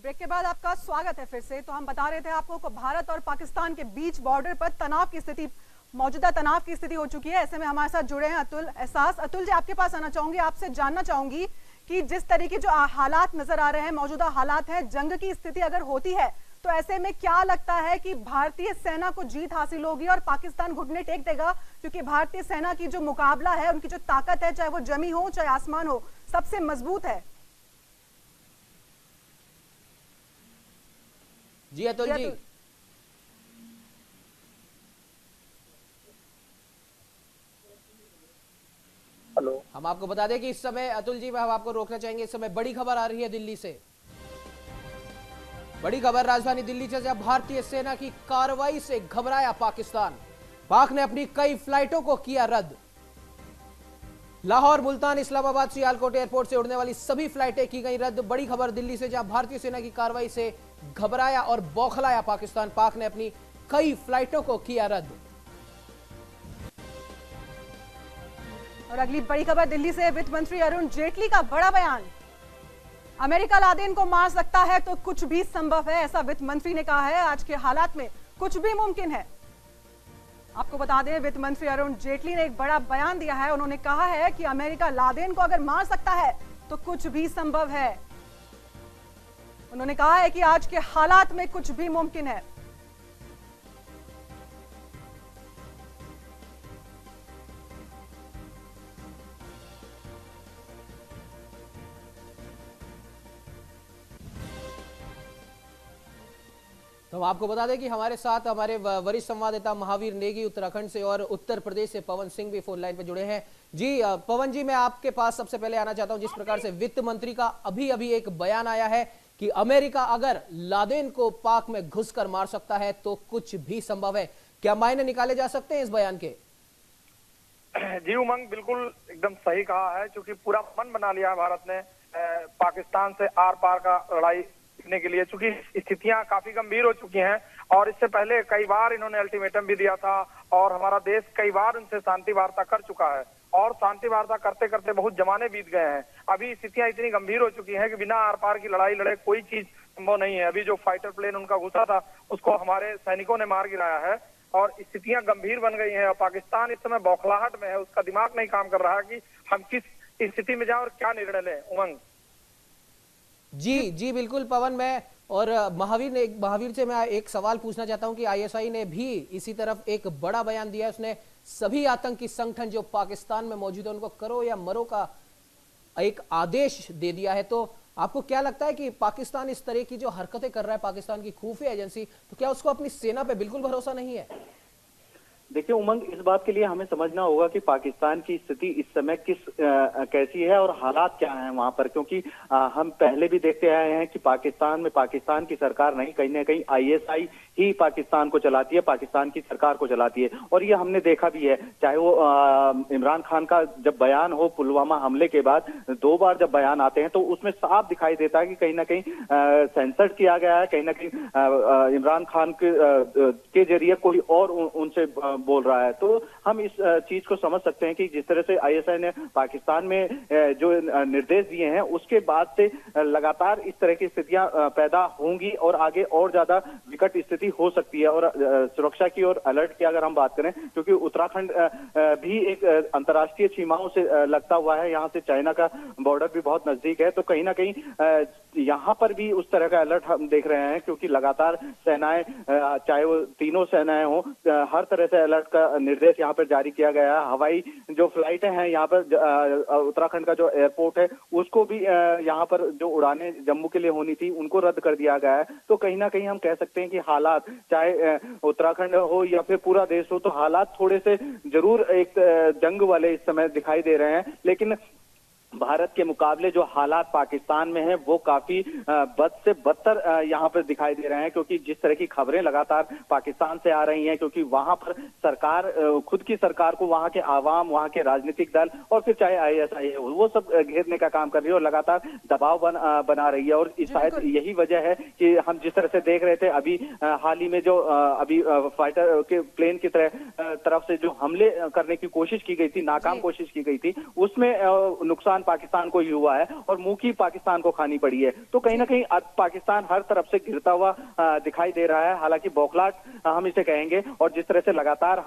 Break के बाद आपका स्वागत है फिर से। तो हम बता रहे थे आपको कि भारत और पाकिस्तान के बीच बॉर्डर पर तनाव की स्थिति, मौजूदा तनाव की स्थिति हो चुकी है। ऐसे में हमारे साथ जुड़े हैं अतुल एहसास। अतुल जी, आपके पास आना चाहूंगी, आपसे जानना चाहूंगी कि जिस तरीके जो हालात नजर आ रहे हैं, मौजूदा हालात हैं, जंग की स्थिति अगर होती है तो ऐसे में क्या लगता है कि भारतीय सेना को जीत हासिल होगी और पाकिस्तान घुटने टेक देगा? क्योंकि भारतीय सेना की जो मुकाबला है, उनकी जो ताकत है, चाहे वो जमी हो चाहे आसमान हो, सबसे मजबूत है। जी अतुल जी, हेलो। हम आपको बता दें कि इस समय अतुल जी, हम आपको रोकना चाहेंगे, इस समय बड़ी खबर आ रही है दिल्ली से। बड़ी खबर राजधानी दिल्ली से, जब भारतीय सेना की कार्रवाई से घबराया पाकिस्तान। पाक ने अपनी कई फ्लाइटों को किया रद्द। लाहौर, मुल्तान, इस्लामाबाद, सियालकोट एयरपोर्ट से उड़ने वाली सभी फ्लाइटें की गई रद्द। बड़ी खबर दिल्ली से, जहां भारतीय सेना की कार्रवाई से घबराया और बौखलाया पाकिस्तान। पाक ने अपनी कई फ्लाइटों को किया रद्द। और अगली बड़ी खबर दिल्ली से, वित्त मंत्री अरुण जेटली का बड़ा बयान। अमेरिका लादेन को मार सकता है तो कुछ भी संभव है, ऐसा वित्त मंत्री ने कहा है। आज के हालात में कुछ भी मुमकिन है। आपको बता दें, वित्त मंत्री अरुण जेटली ने एक बड़ा बयान दिया है। उन्होंने कहा है कि अमेरिका लादेन को अगर मार सकता है तो कुछ भी संभव है। उन्होंने कहा है कि आज के हालात में कुछ भी मुमकिन है। तो हम आपको बता दें कि हमारे साथ हमारे वरिष्ठ संवाददाता महावीर नेगी उत्तराखंड से और उत्तर प्रदेश से पवन सिंह भी फोन लाइन पे जुड़े हैं। जी पवन जी, मैं आपके पास सबसे पहले आना चाहता हूं। जिस प्रकार से वित्त मंत्री का अभी एक बयान आया है कि अमेरिका अगर लादेन को पाक में घुसकर मार सकता है तो कुछ भी संभव है, क्या मायने निकाले जा सकते हैं इस बयान के? जी उमंग, बिल्कुल एकदम सही कहा है, क्योंकि पूरा मन बना लिया है भारत ने पाकिस्तान से आर पार का लड़ाई के लिए, चूंकि स्थितियां काफी गंभीर हो चुकी हैं। और इससे पहले कई बार इन्होंने अल्टीमेटम भी दिया था और हमारा देश कई बार उनसे शांति वार्ता कर चुका है और शांति वार्ता करते करते बहुत जमाने बीत गए हैं। अभी स्थितियां इतनी गंभीर हो चुकी हैं कि बिना आर पार की लड़ाई लड़े कोई चीज संभव नहीं है। अभी जो फाइटर प्लेन उनका घुसा था उसको हमारे सैनिकों ने मार गिराया है और स्थितियां गंभीर बन गई हैं। और पाकिस्तान इस समय बौखलाहट में है, उसका दिमाग नहीं काम कर रहा कि हम किस स्थिति में जाए और क्या निर्णय लें। उमंग जी बिल्कुल पवन, मैं और महावीर से मैं एक सवाल पूछना चाहता हूं कि आईएसआई ने भी इसी तरफ एक बड़ा बयान दिया है। उसने सभी आतंकी संगठन जो पाकिस्तान में मौजूद है उनको करो या मरो का एक आदेश दे दिया है। तो आपको क्या लगता है कि पाकिस्तान इस तरह की जो हरकतें कर रहा है, पाकिस्तान की खुफिया एजेंसी, तो क्या उसको अपनी सेना पे बिल्कुल भरोसा नहीं है? देखिए उमंग, इस बात के लिए हमें समझना होगा कि पाकिस्तान की स्थिति इस समय कैसी है और हालात क्या हैं वहां पर, क्योंकि हम पहले भी देखते आए हैं कि पाकिस्तान में पाकिस्तान की सरकार नहीं, कहीं ना कहीं आईएसआई ही पाकिस्तान को चलाती है, पाकिस्तान की सरकार को चलाती है। और ये हमने देखा भी है, चाहे वो इमरान खान का जब बयान हो पुलवामा हमले के बाद, 2 बार जब बयान आते हैं तो उसमें साफ दिखाई देता है कि कहीं ना कहीं सेंसर्ड किया गया है, कहीं ना कहीं इमरान खान के जरिए कोई और उनसे बोल रहा है। तो हम इस चीज को समझ सकते हैं कि जिस तरह से आईएसआई ने पाकिस्तान में जो निर्देश दिए हैं उसके बाद से लगातार इस तरह की स्थितियां पैदा होंगी और आगे और ज्यादा विकट स्थिति हो सकती है। और सुरक्षा की और अलर्ट की अगर हम बात करें, क्योंकि उत्तराखंड भी एक अंतर्राष्ट्रीय सीमाओं से लगता हुआ है, यहाँ से चाइना का बॉर्डर भी बहुत नजदीक है, तो कहीं ना कहीं यहाँ पर भी उस तरह का अलर्ट हम देख रहे हैं, क्योंकि लगातार सेनाएं, चाहे वो तीनों सेनाएं हो, हर तरह से अलर्ट का निर्देश यहाँ पर जारी किया गया है। हवाई जो फ्लाइटें हैं यहाँ पर, उत्तराखंड का जो एयरपोर्ट है उसको भी यहाँ पर जो उड़ानें जम्मू के लिए होनी थी उनको रद्द कर दिया गया है। तो कहीं ना कहीं हम कह सकते हैं कि हालात, चाहे उत्तराखंड हो या फिर पूरा देश हो, तो हालात थोड़े से जरूर एक जंग वाले इस समय दिखाई दे रहे हैं। लेकिन भारत के मुकाबले जो हालात पाकिस्तान में हैं वो काफी बद से बदतर यहाँ पर दिखाई दे रहे हैं, क्योंकि जिस तरह की खबरें लगातार पाकिस्तान से आ रही हैं, क्योंकि वहां पर सरकार, खुद की सरकार को वहां के आवाम, वहां के राजनीतिक दल और फिर चाहे आईएसआई है, वो सब घेरने का काम कर रही है और लगातार दबाव बना रही है। और शायद यही वजह है कि हम जिस तरह से देख रहे थे अभी हाल ही में जो अभी फाइटर के प्लेन की तरफ से जो हमले करने की कोशिश की गई थी, नाकाम कोशिश की गई थी, उसमें नुकसान नुकसान पाकिस्तान को ही हुआ है और मुंह की पाकिस्तान को खानी पड़ी है। तो कहीं ना कहीं अब पाकिस्तान हर तरफ से घिरता हुआ दिखाई दे रहा है। हालांकि बौखलाहट हम इसे कहेंगे, और जिस तरह से लगातार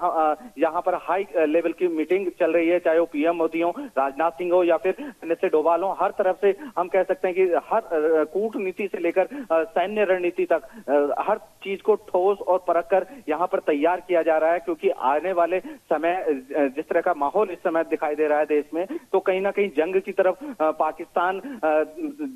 यहाँ पर हाई लेवल की मीटिंग चल रही है, चाहे वो पीएम मोदी हो, राजनाथ सिंह हो या फिर निश्चित डोभाल हो, हर तरफ से हम कह सकते हैं कि हर कूटनीति से लेकर सैन्य रणनीति तक हर चीज को ठोस और परख कर यहाँ पर तैयार किया जा रहा है। क्योंकि आने वाले समय जिस तरह का माहौल इस समय दिखाई दे रहा है देश में, तो कहीं ना कहीं जंग की तरफ पाकिस्तान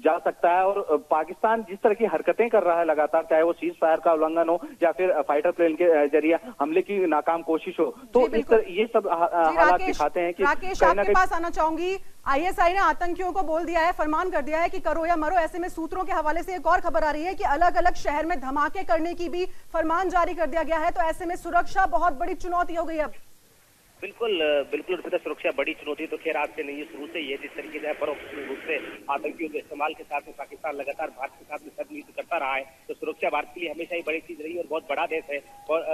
जा सकता है। और पाकिस्तान जिस तरह की हरकतें कर रहा है लगातार, चाहे वो सीज फायर का उल्लंघन हो या फिर फाइटर प्लेन के जरिए हमले की नाकाम कोशिश हो, तो इस तरह ये सब हालात दिखाते हैं कि राकेश, आपके पास आना चाहूंगी। आईएसआई ने आतंकियों को बोल दिया है, फरमान कर दिया है कि करो या मरो। ऐसे में सूत्रों के हवाले से एक और खबर आ रही है कि अलग अलग शहर में धमाके करने की भी फरमान जारी कर दिया गया है। तो ऐसे में सुरक्षा बहुत बड़ी चुनौती हो गई अब। बिल्कुल बिल्कुल, सुरक्षा बड़ी चुनौती तो खैर आज से नहीं है, शुरू से ही है। जिस तरीके से परोक्ष रूप से आतंकियों के इस्तेमाल के साथ में पाकिस्तान लगातार भारत के साथ में सदयुद्ध करता रहा है, तो सुरक्षा भारत के लिए हमेशा ही बड़ी चीज रही है। और बहुत बड़ा देश है और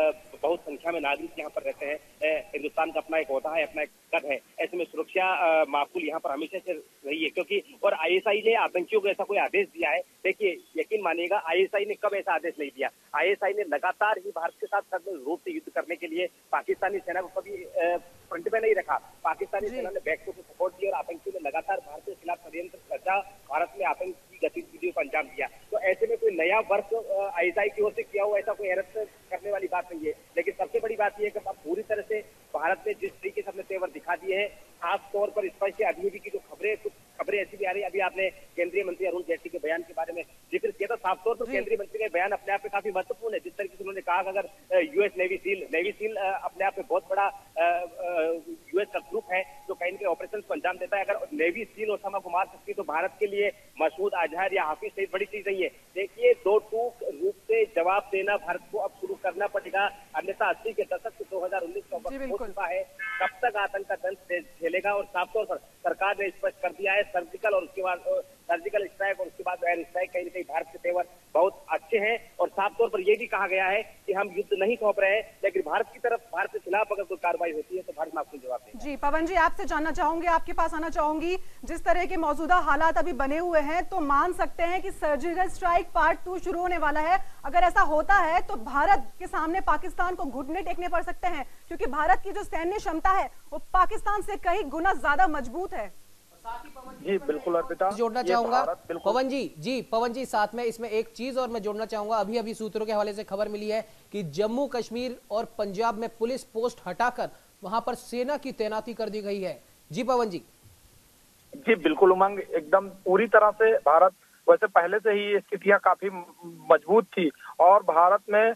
बहुत संख्या में नागरिक यहाँ पर रहते हैं। हिंदुस्तान का अपना एक होता है, अपना एक कद है। ऐसे में सुरक्षा माकूल यहाँ पर हमेशा से रही है। क्योंकि और आईएसआई ने आतंकियों को ऐसा कोई आदेश दिया है, देखिए यकीन मानिएगा आईएसआई ने कब ऐसा आदेश नहीं दिया। आईएसआई ने लगातार ही भारत के साथ सदृढ़ रूप से युद्ध करने के लिए पाकिस्तानी सेना को कभी फ्रंट में नहीं रखा। पाकिस्तानी सेना ने बैक को सपोर्ट दिया और आतंकियों ने लगातार भारत के खिलाफ षड्यंत्र रचा, भारत में आतंक की गतिविधियों को अंजाम दिया। तो ऐसे में कोई नया वर्क आईएसआई की ओर से किया हुआ ऐसा कोई हैरत करने वाली बात नहीं है। लेकिन सबसे बड़ी बात यह है कि अब पूरी तरह से भारत ने जिस तरीके से अपने तेवर दिखा दिए हैं, खास तौर पर स्पष्ट अभी भी की जो कुछ खबरें ऐसी भी आ रही है। अभी आपने केंद्रीय मंत्री अरुण जेटली के बयान के बारे में जिक्र किया था। साफ तौर पर केंद्रीय मंत्री का बयान अपने आप में काफी महत्वपूर्ण है। जिस तरीके से उन्होंने कहा कि अगर यूएस नेवी सील अपने आप में बहुत बड़ा यूएस का ग्रुप है जो कहीं ना कहीं ऑपरेशन को अंजाम देता है। अगर नेवी सील ओसामा को मार सकती है तो भारत के लिए मसूद अजहर या हाफिज सईद बड़ी चीज नहीं है। देखिए, दो टूक रूप से जवाब देना भारत को अब शुरू करना पड़ेगा, अन्यथा 80 के दशक से 2019 का वक्त हो चुका है। कब तक आतंक का दंश झेलेगा? और साफ तौर पर सरकार ने स्पष्ट कर दिया है, सर्जिकल और उसके बाद सर्जिकल स्ट्राइक और उसके बाद एयर स्ट्राइक, कहीं ना कहीं भारत के तेवर बहुत अच्छे हैं। और साफ तौर पर यह भी कहा गया है कि हम युद्ध नहीं सौंप रहे हैं, लेकिन भारत की तरफ, भारत के खिलाफ अगर कोई कार्रवाई होती है तो भारत आपको जवाब देगा। जी पवन जी, आपसे जानना चाहूंगी, आपके पास आना चाहूंगी, जिस तरह के मौजूदा हालात अभी बने हुए हैं, तो मान सकते हैं कि सर्जिकल स्ट्राइक पार्ट 2 शुरू होने वाला है। अगर ऐसा होता है तो भारत के सामने पाकिस्तान को घुटने टेकने पड़ सकते हैं, क्योंकि भारत की जो सैन्य क्षमता है वो पाकिस्तान से कई गुना ज्यादा मजबूत है। जी बिल्कुल अर्पिता, जोड़ना चाहूंगा पवन जी साथ में इसमें एक चीज और मैं जोड़ना चाहूंगा। अभी सूत्रों के हवाले से खबर मिली है कि जम्मू कश्मीर और पंजाब में पुलिस पोस्ट हटाकर वहां पर सेना की तैनाती कर दी गई है। जी पवन जी। जी बिल्कुल उमंग, एकदम पूरी तरह से भारत, वैसे पहले से ही स्थितियां काफी मजबूत थी और भारत में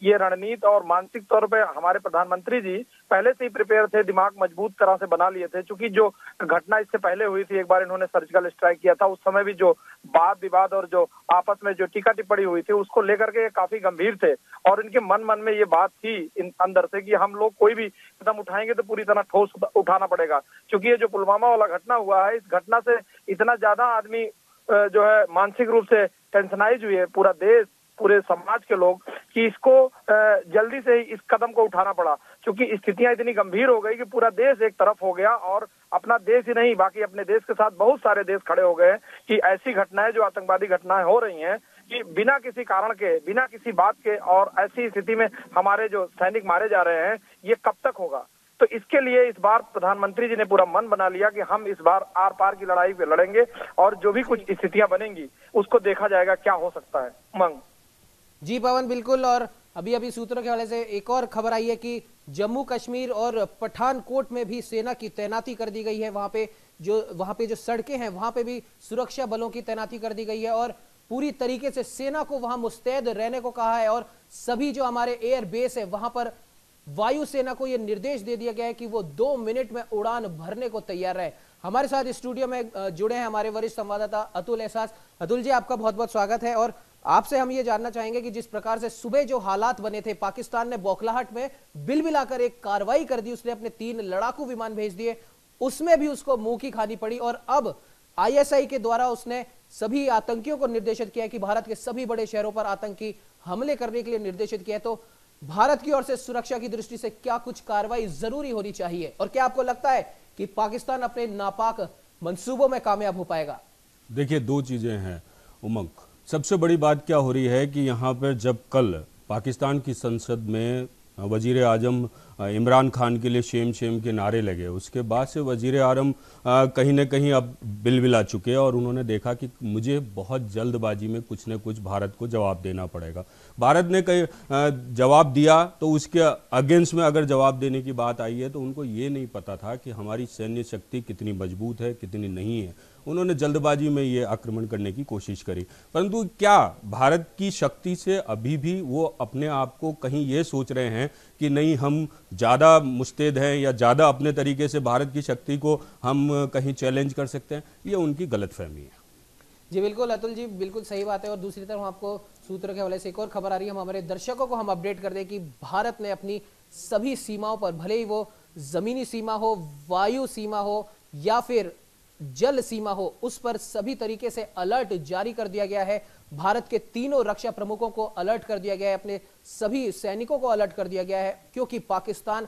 ये रणनीति और मानसिक तौर पे हमारे प्रधानमंत्री जी पहले से ही प्रिपेयर थे, दिमाग मजबूत तरह से बना लिए थे। क्योंकि जो घटना इससे पहले हुई थी, एक बार इन्होंने सर्जिकल स्ट्राइक किया था, उस समय भी जो वाद विवाद और जो आपस में जो टीका टिप्पणी हुई थी उसको लेकर के काफी गंभीर थे। और इनके मन में ये बात थी अंदर से कि हम लोग कोई भी कदम उठाएंगे तो पूरी तरह ठोस उठाना पड़ेगा। क्योंकि ये जो पुलवामा वाला घटना हुआ है, इस घटना से इतना ज्यादा आदमी जो है मानसिक रूप से टेंशनाइज हुए, पूरा देश, पूरे समाज के लोग, कि इसको जल्दी से ही इस कदम को उठाना पड़ा। क्योंकि स्थितियां इतनी गंभीर हो गई कि पूरा देश एक तरफ हो गया और अपना देश ही नहीं, बाकी अपने देश के साथ बहुत सारे देश खड़े हो गए कि ऐसी घटनाएं, जो आतंकवादी घटनाएं हो रही हैं, कि बिना किसी कारण के, बिना किसी बात के, और ऐसी स्थिति में हमारे जो सैनिक मारे जा रहे हैं, ये कब तक होगा। तो इसके लिए इस बार प्रधानमंत्री जी ने पूरा मन बना लिया कि हम इस बार आर पार की लड़ाई पे लड़ेंगे और जो भी कुछ स्थितियां बनेंगी उसको देखा जाएगा क्या हो सकता है। उमंग जी पवन, बिल्कुल। और अभी सूत्रों के हवाले से एक और खबर आई है कि जम्मू कश्मीर और पठानकोट में भी सेना की तैनाती कर दी गई है। वहां पे जो सड़कें हैं वहां पे भी सुरक्षा बलों की तैनाती कर दी गई है और पूरी तरीके से सेना को वहां मुस्तैद रहने को कहा है। और सभी जो हमारे एयर बेस है वहां पर वायुसेना को यह निर्देश दे दिया गया है कि वो 2 मिनट में उड़ान भरने को तैयार रहे। हमारे साथ स्टूडियो में जुड़े हैं हमारे वरिष्ठ संवाददाता अतुल एहसास। अतुल जी, आपका बहुत बहुत स्वागत है। और आपसे हम ये जानना चाहेंगे कि जिस प्रकार से सुबह जो हालात बने थे, पाकिस्तान ने बौखलाहट में बिलबिलाकर एक कार्रवाई कर दी, उसने अपने 3 लड़ाकू विमान भेज दिए, उसमें भी उसको मुंह की खानी पड़ी। और अब आईएसआई के द्वारा उसने सभी आतंकियों को निर्देशित किया कि भारत के सभी बड़े शहरों पर आतंकी हमले करने के लिए निर्देशित किया। तो भारत की ओर से सुरक्षा की दृष्टि से क्या कुछ कार्रवाई जरूरी होनी चाहिए, और क्या आपको लगता है कि पाकिस्तान अपने नापाक मंसूबों में कामयाब हो पाएगा? देखिए, दो चीजें हैं उमंग। सबसे बड़ी बात क्या हो रही है कि यहाँ पर जब कल पाकिस्तान की संसद में वजीर आजम इमरान खान के लिए शेम शेम के नारे लगे, उसके बाद से वजीर आजम कहीं ना कहीं अब बिलबिला चुके हैं और उन्होंने देखा कि मुझे बहुत जल्दबाजी में कुछ न कुछ भारत को जवाब देना पड़ेगा। भारत ने कहीं जवाब दिया तो उसके अगेंस्ट में अगर जवाब देने की बात आई है तो उनको ये नहीं पता था कि हमारी सैन्य शक्ति कितनी मजबूत है, कितनी नहीं है। उन्होंने जल्दबाजी में ये आक्रमण करने की कोशिश करी, परंतु क्या भारत की शक्ति से अभी भी वो अपने आप को कहीं ये सोच रहे हैं कि नहीं हम ज़्यादा मुस्तैद हैं या ज़्यादा अपने तरीके से भारत की शक्ति को हम कहीं चैलेंज कर सकते हैं? ये उनकी गलतफहमी है। जी बिल्कुल अतुल जी, बिल्कुल सही बात है। और दूसरी तरफ आपको सूत्रों के हवाले से एक और खबर आ रही है, हम हमारे दर्शकों को हम अपडेट कर दें कि भारत ने अपनी सभी सीमाओं पर, भले ही वो जमीनी सीमा हो, वायु सीमा हो या फिर जल सीमा हो, उस पर सभी तरीके से अलर्ट जारी कर दिया गया है। भारत के तीनों रक्षा प्रमुखों को अलर्ट कर दिया गया है, अपने सभी सैनिकों को अलर्ट कर दिया गया है, क्योंकि पाकिस्तान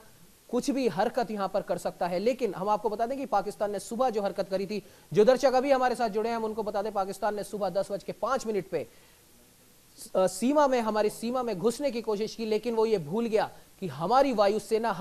कुछ भी हरकत यहां पर कर सकता है। लेकिन हम आपको बता दें कि पाकिस्तान ने सुबह जो हरकत करी थी, जो दर्शक अभी हमारे साथ जुड़े हैं हम उनको बता दें, पाकिस्तान ने सुबह 10:05 पे सीमा में, हमारी सीमा में घुसने की कोशिश की, लेकिन वो ये भूल गया कि हमारी वायुसेना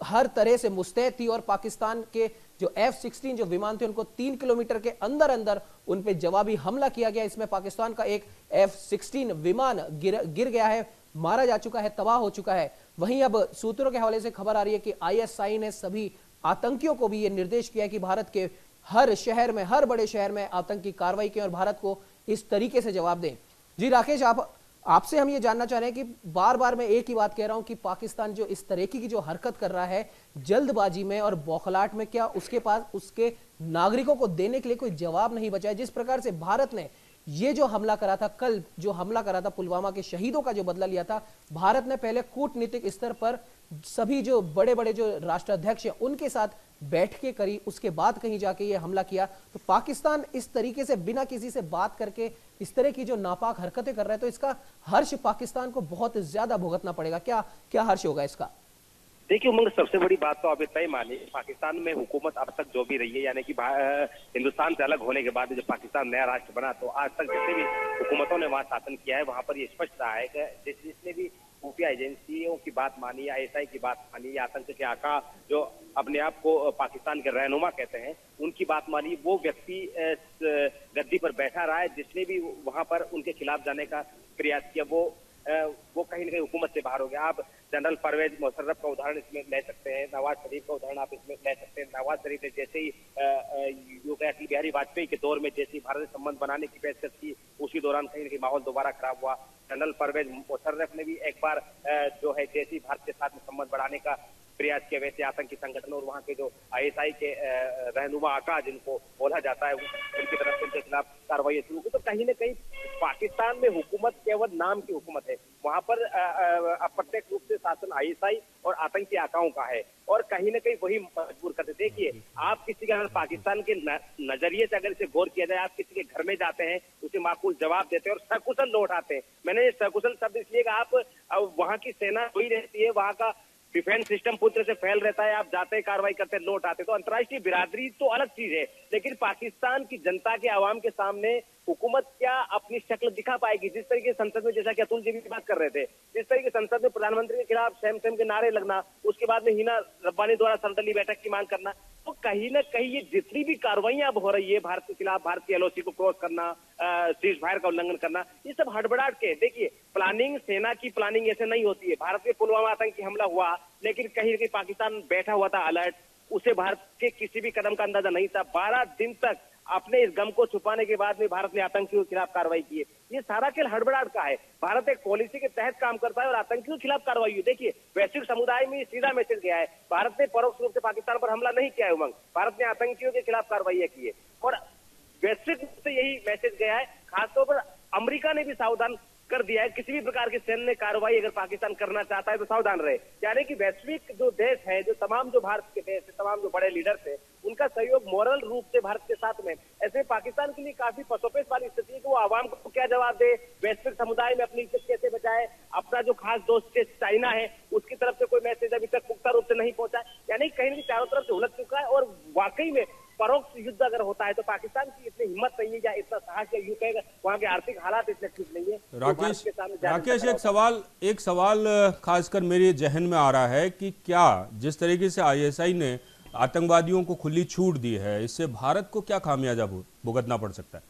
हर तरह से मुस्तैद थी और पाकिस्तान के जो F-16 जो विमान थे उनको 3 किलोमीटर के अंदर अंदर उन पे जवाबी हमला किया गया। इसमें पाकिस्तान का एक F-16 विमान गिर गया है, मारा जा चुका है, तबाह हो चुका है। वहीं अब सूत्रों के हवाले से खबर आ रही है कि ISI ने सभी आतंकियों को भी यह निर्देश किया कि भारत के हर शहर में, हर बड़े शहर में आतंकी कार्रवाई करें और भारत को इस तरीके से जवाब दें। जी राकेश, आपसे हम ये जानना चाह रहे हैं कि बार बार मैं एक ही बात कह रहा हूं कि पाकिस्तान जो इस तरीके की जो हरकत कर रहा है जल्दबाजी में और बौखलाहट में, क्या उसके पास उसके नागरिकों को देने के लिए कोई जवाब नहीं बचा है? जिस प्रकार से भारत ने ये जो हमला करा था, कल जो हमला करा था, पुलवामा के शहीदों का जो बदला लिया था, भारत ने पहले कूटनीतिक स्तर पर सभी जो बड़े बड़े जो राष्ट्राध्यक्ष हैं उनके साथ बैठकें करी, उसके बाद कहीं जाके ये हमला किया। तो पाकिस्तान इस तरीके से बिना किसी से बात करके इस तरह की जो नापाक हरकतें कर रहा है, तो इसका हर्ष पाकिस्तान को बहुत ज्यादा भुगतना पड़ेगा। क्या क्या हर्ष होगा इसका? देखिए उमंग, सबसे बड़ी बात तो आप तय मानिए, पाकिस्तान में हुकूमत अब तक जो भी रही है, यानी कि हिंदुस्तान से अलग होने के बाद जब पाकिस्तान नया राष्ट्र बना, तो आज तक जितने भी हुकूमतों ने वहाँ शासन किया है, वहाँ पर ये स्पष्ट रहा है कि जिसने भी खुफिया एजेंसियों की बात मानी, ISI की बात मानी, या आतंक के आका जो अपने आप को पाकिस्तान के रहनुमा कहते हैं, उनकी बात मानी, वो व्यक्ति गद्दी पर बैठा रहा है। जिसने भी वहां पर उनके खिलाफ जाने का प्रयास किया वो कहीं न कहीं हुकूमत से बाहर हो गया। आप जनरल परवेज मुशर्रफ का उदाहरण इसमें ले सकते हैं, नवाज शरीफ का उदाहरण आप इसमें ले सकते हैं। नवाज शरीफ ने जैसे ही अटल बिहारी वाजपेयी के दौर में जैसे ही भारत से संबंध बनाने की पेशकश की, उसी दौरान कहीं न कहीं माहौल दोबारा खराब हुआ। जनरल परवेज मुशर्रफ ने भी एक बार जो है जैसे ही भारत के साथ में संबंध बढ़ाने का प्रयास किया, वैसे आतंकी संगठन और वहाँ के जो ISI के रहनुमा आका जिनको बोला जाता है, उनकी तरफ से उनके खिलाफ कार्रवाई शुरू की। तो कहीं न कहीं पाकिस्तान में हुकूमत केवल नाम की हुकूमत है, वहाँ पर अप्रत्यक्ष रूप से शासन ISI और आतंकी आकाओं का है, और कहीं न कहीं वही मजबूर करते। देखिए, आप किसी के अगर पाकिस्तान के नजरिए से अगर इसे गौर किया जाए, आप किसी के घर में जाते हैं, उसे माकूल जवाब देते हैं और सकुशल लौट आते हैं। मैंने ये सकुशल शब्द इसलिए कहा, आप वहाँ की सेना वही रहती है, वहाँ का डिफेंस सिस्टम पूरी तरह से फैल रहता है, आप जाते हैं, कार्रवाई करते हैं, लौट आते। तो अंतर्राष्ट्रीय बिरादरी तो अलग चीज है, लेकिन पाकिस्तान की जनता के आवाम के सामने हुकूमत क्या अपनी शक्ल दिखा पाएगी? जिस तरीके से संसद में, जैसा कि अतुल जी भी बात कर रहे थे, जिस तरीके से संसद में प्रधानमंत्री के खिलाफ सेम के नारे लगना, उसके बाद में हिना रब्बानी द्वारा सर्वदलीय बैठक की मांग करना, तो कहीं न कहीं ये जितनी भी कार्रवाइयां अब हो रही है भारत के खिलाफ, भारत की LOC को क्रॉस करना, सीज फायर का उल्लंघन करना, ये सब हड़बड़ाहट के। देखिए, प्लानिंग, सेना की प्लानिंग ऐसे नहीं होती है। भारत में पुलवामा आतंकी हमला हुआ, लेकिन कहीं न कहीं पाकिस्तान बैठा हुआ था अलर्ट, उसे भारत के किसी भी कदम का अंदाजा नहीं था। 12 दिन तक अपने इस गम को छुपाने के बाद में भारत ने आतंकियों के खिलाफ कार्रवाई की है। ये सारा खेल हड़बड़ाहट का है। भारत एक पॉलिसी के तहत काम करता है और आतंकियों के खिलाफ कार्रवाई हुई। देखिए, वैश्विक समुदाय में सीधा मैसेज गया है, भारत ने परोक्ष रूप से पाकिस्तान पर हमला नहीं किया है उमंग, भारत ने आतंकियों के खिलाफ कार्रवाई की है, और वैश्विक रूप से यही मैसेज गया है। खासतौर पर अमेरिका ने भी सावधान कर दिया है, किसी भी प्रकार की सैन्य कार्रवाई अगर पाकिस्तान करना चाहता है तो सावधान रहे। यानी कि वैश्विक जो देश है, जो तमाम जो भारत के देश है, तमाम जो बड़े लीडर्स है, उनका सहयोग मॉरल रूप से भारत के साथ में। ऐसे पाकिस्तान के लिए काफी पसोपेश वाली स्थिति है कि वो आवाम को क्या जवाब दे, वैश्विक समुदाय में अपनी इज्जत कैसे बचाए। अपना जो खास दोस्त चाइना है, उसकी तरफ से कोई मैसेज अभी तक पुख्ता रूप से नहीं पहुंचा, यानी कहीं ना कहीं चारों तरफ से उलझ चुका है। और वाकई में परोक्ष युद्ध अगर होता है तो पाकिस्तान की इतनी हिम्मत नहीं है या इतना साहस या यूं कहेगा वहां के आर्थिक हालात इतने ठीक नहीं है। राकेश एक सवाल खासकर मेरे जहन में आ रहा है कि क्या जिस तरीके से आईएसआई ने आतंकवादियों को खुली छूट दी है, इससे भारत को क्या खामियाजा भुगतना पड़ सकता है?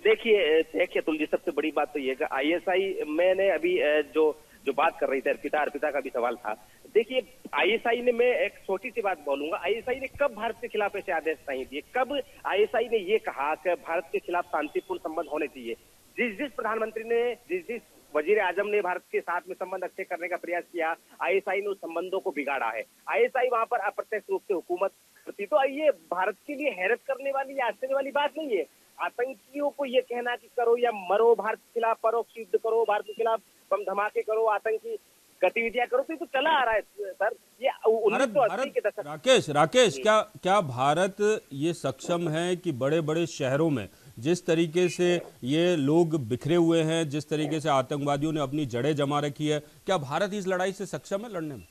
देखिए अतुल जी, सबसे बड़ी बात तो ये कि आईएसआई, मैंने अभी जो बात कर रही थी अर्पिता का भी सवाल था। देखिए आईएसआई ने, मैं एक छोटी सी बात बोलूंगा, आईएसआई ने कब भारत के खिलाफ ऐसे आदेश नहीं दिए? कब आईएसआई ने ये कहा कि भारत के खिलाफ शांतिपूर्ण संबंध होने चाहिए? जिस प्रधानमंत्री ने, जिस वजीर आजम ने भारत के साथ में संबंध अच्छे करने का प्रयास किया, आईएसआई ने उस संबंधों को बिगाड़ा है। आईएसआई वहां पर अप्रत्यक्ष रूप से हुकूमत करती, तो ये भारत के लिए हैरत करने वाली या आश्चर्य वाली बात नहीं है। आतंकियों को ये कहना कि करो या मरो, भारत के खिलाफ परोक्ष युद्ध करो, भारत के खिलाफ बम धमाके करो, आतंकी गतिविधियां करो, तो चला आ रहा है सर। ये 1980 के दशक। राकेश, क्या भारत ये सक्षम है कि बड़े बड़े शहरों में जिस तरीके से ये लोग बिखरे हुए हैं, जिस तरीके से आतंकवादियों ने अपनी जड़ें जमा रखी है, क्या भारत इस लड़ाई से सक्षम है लड़ने में?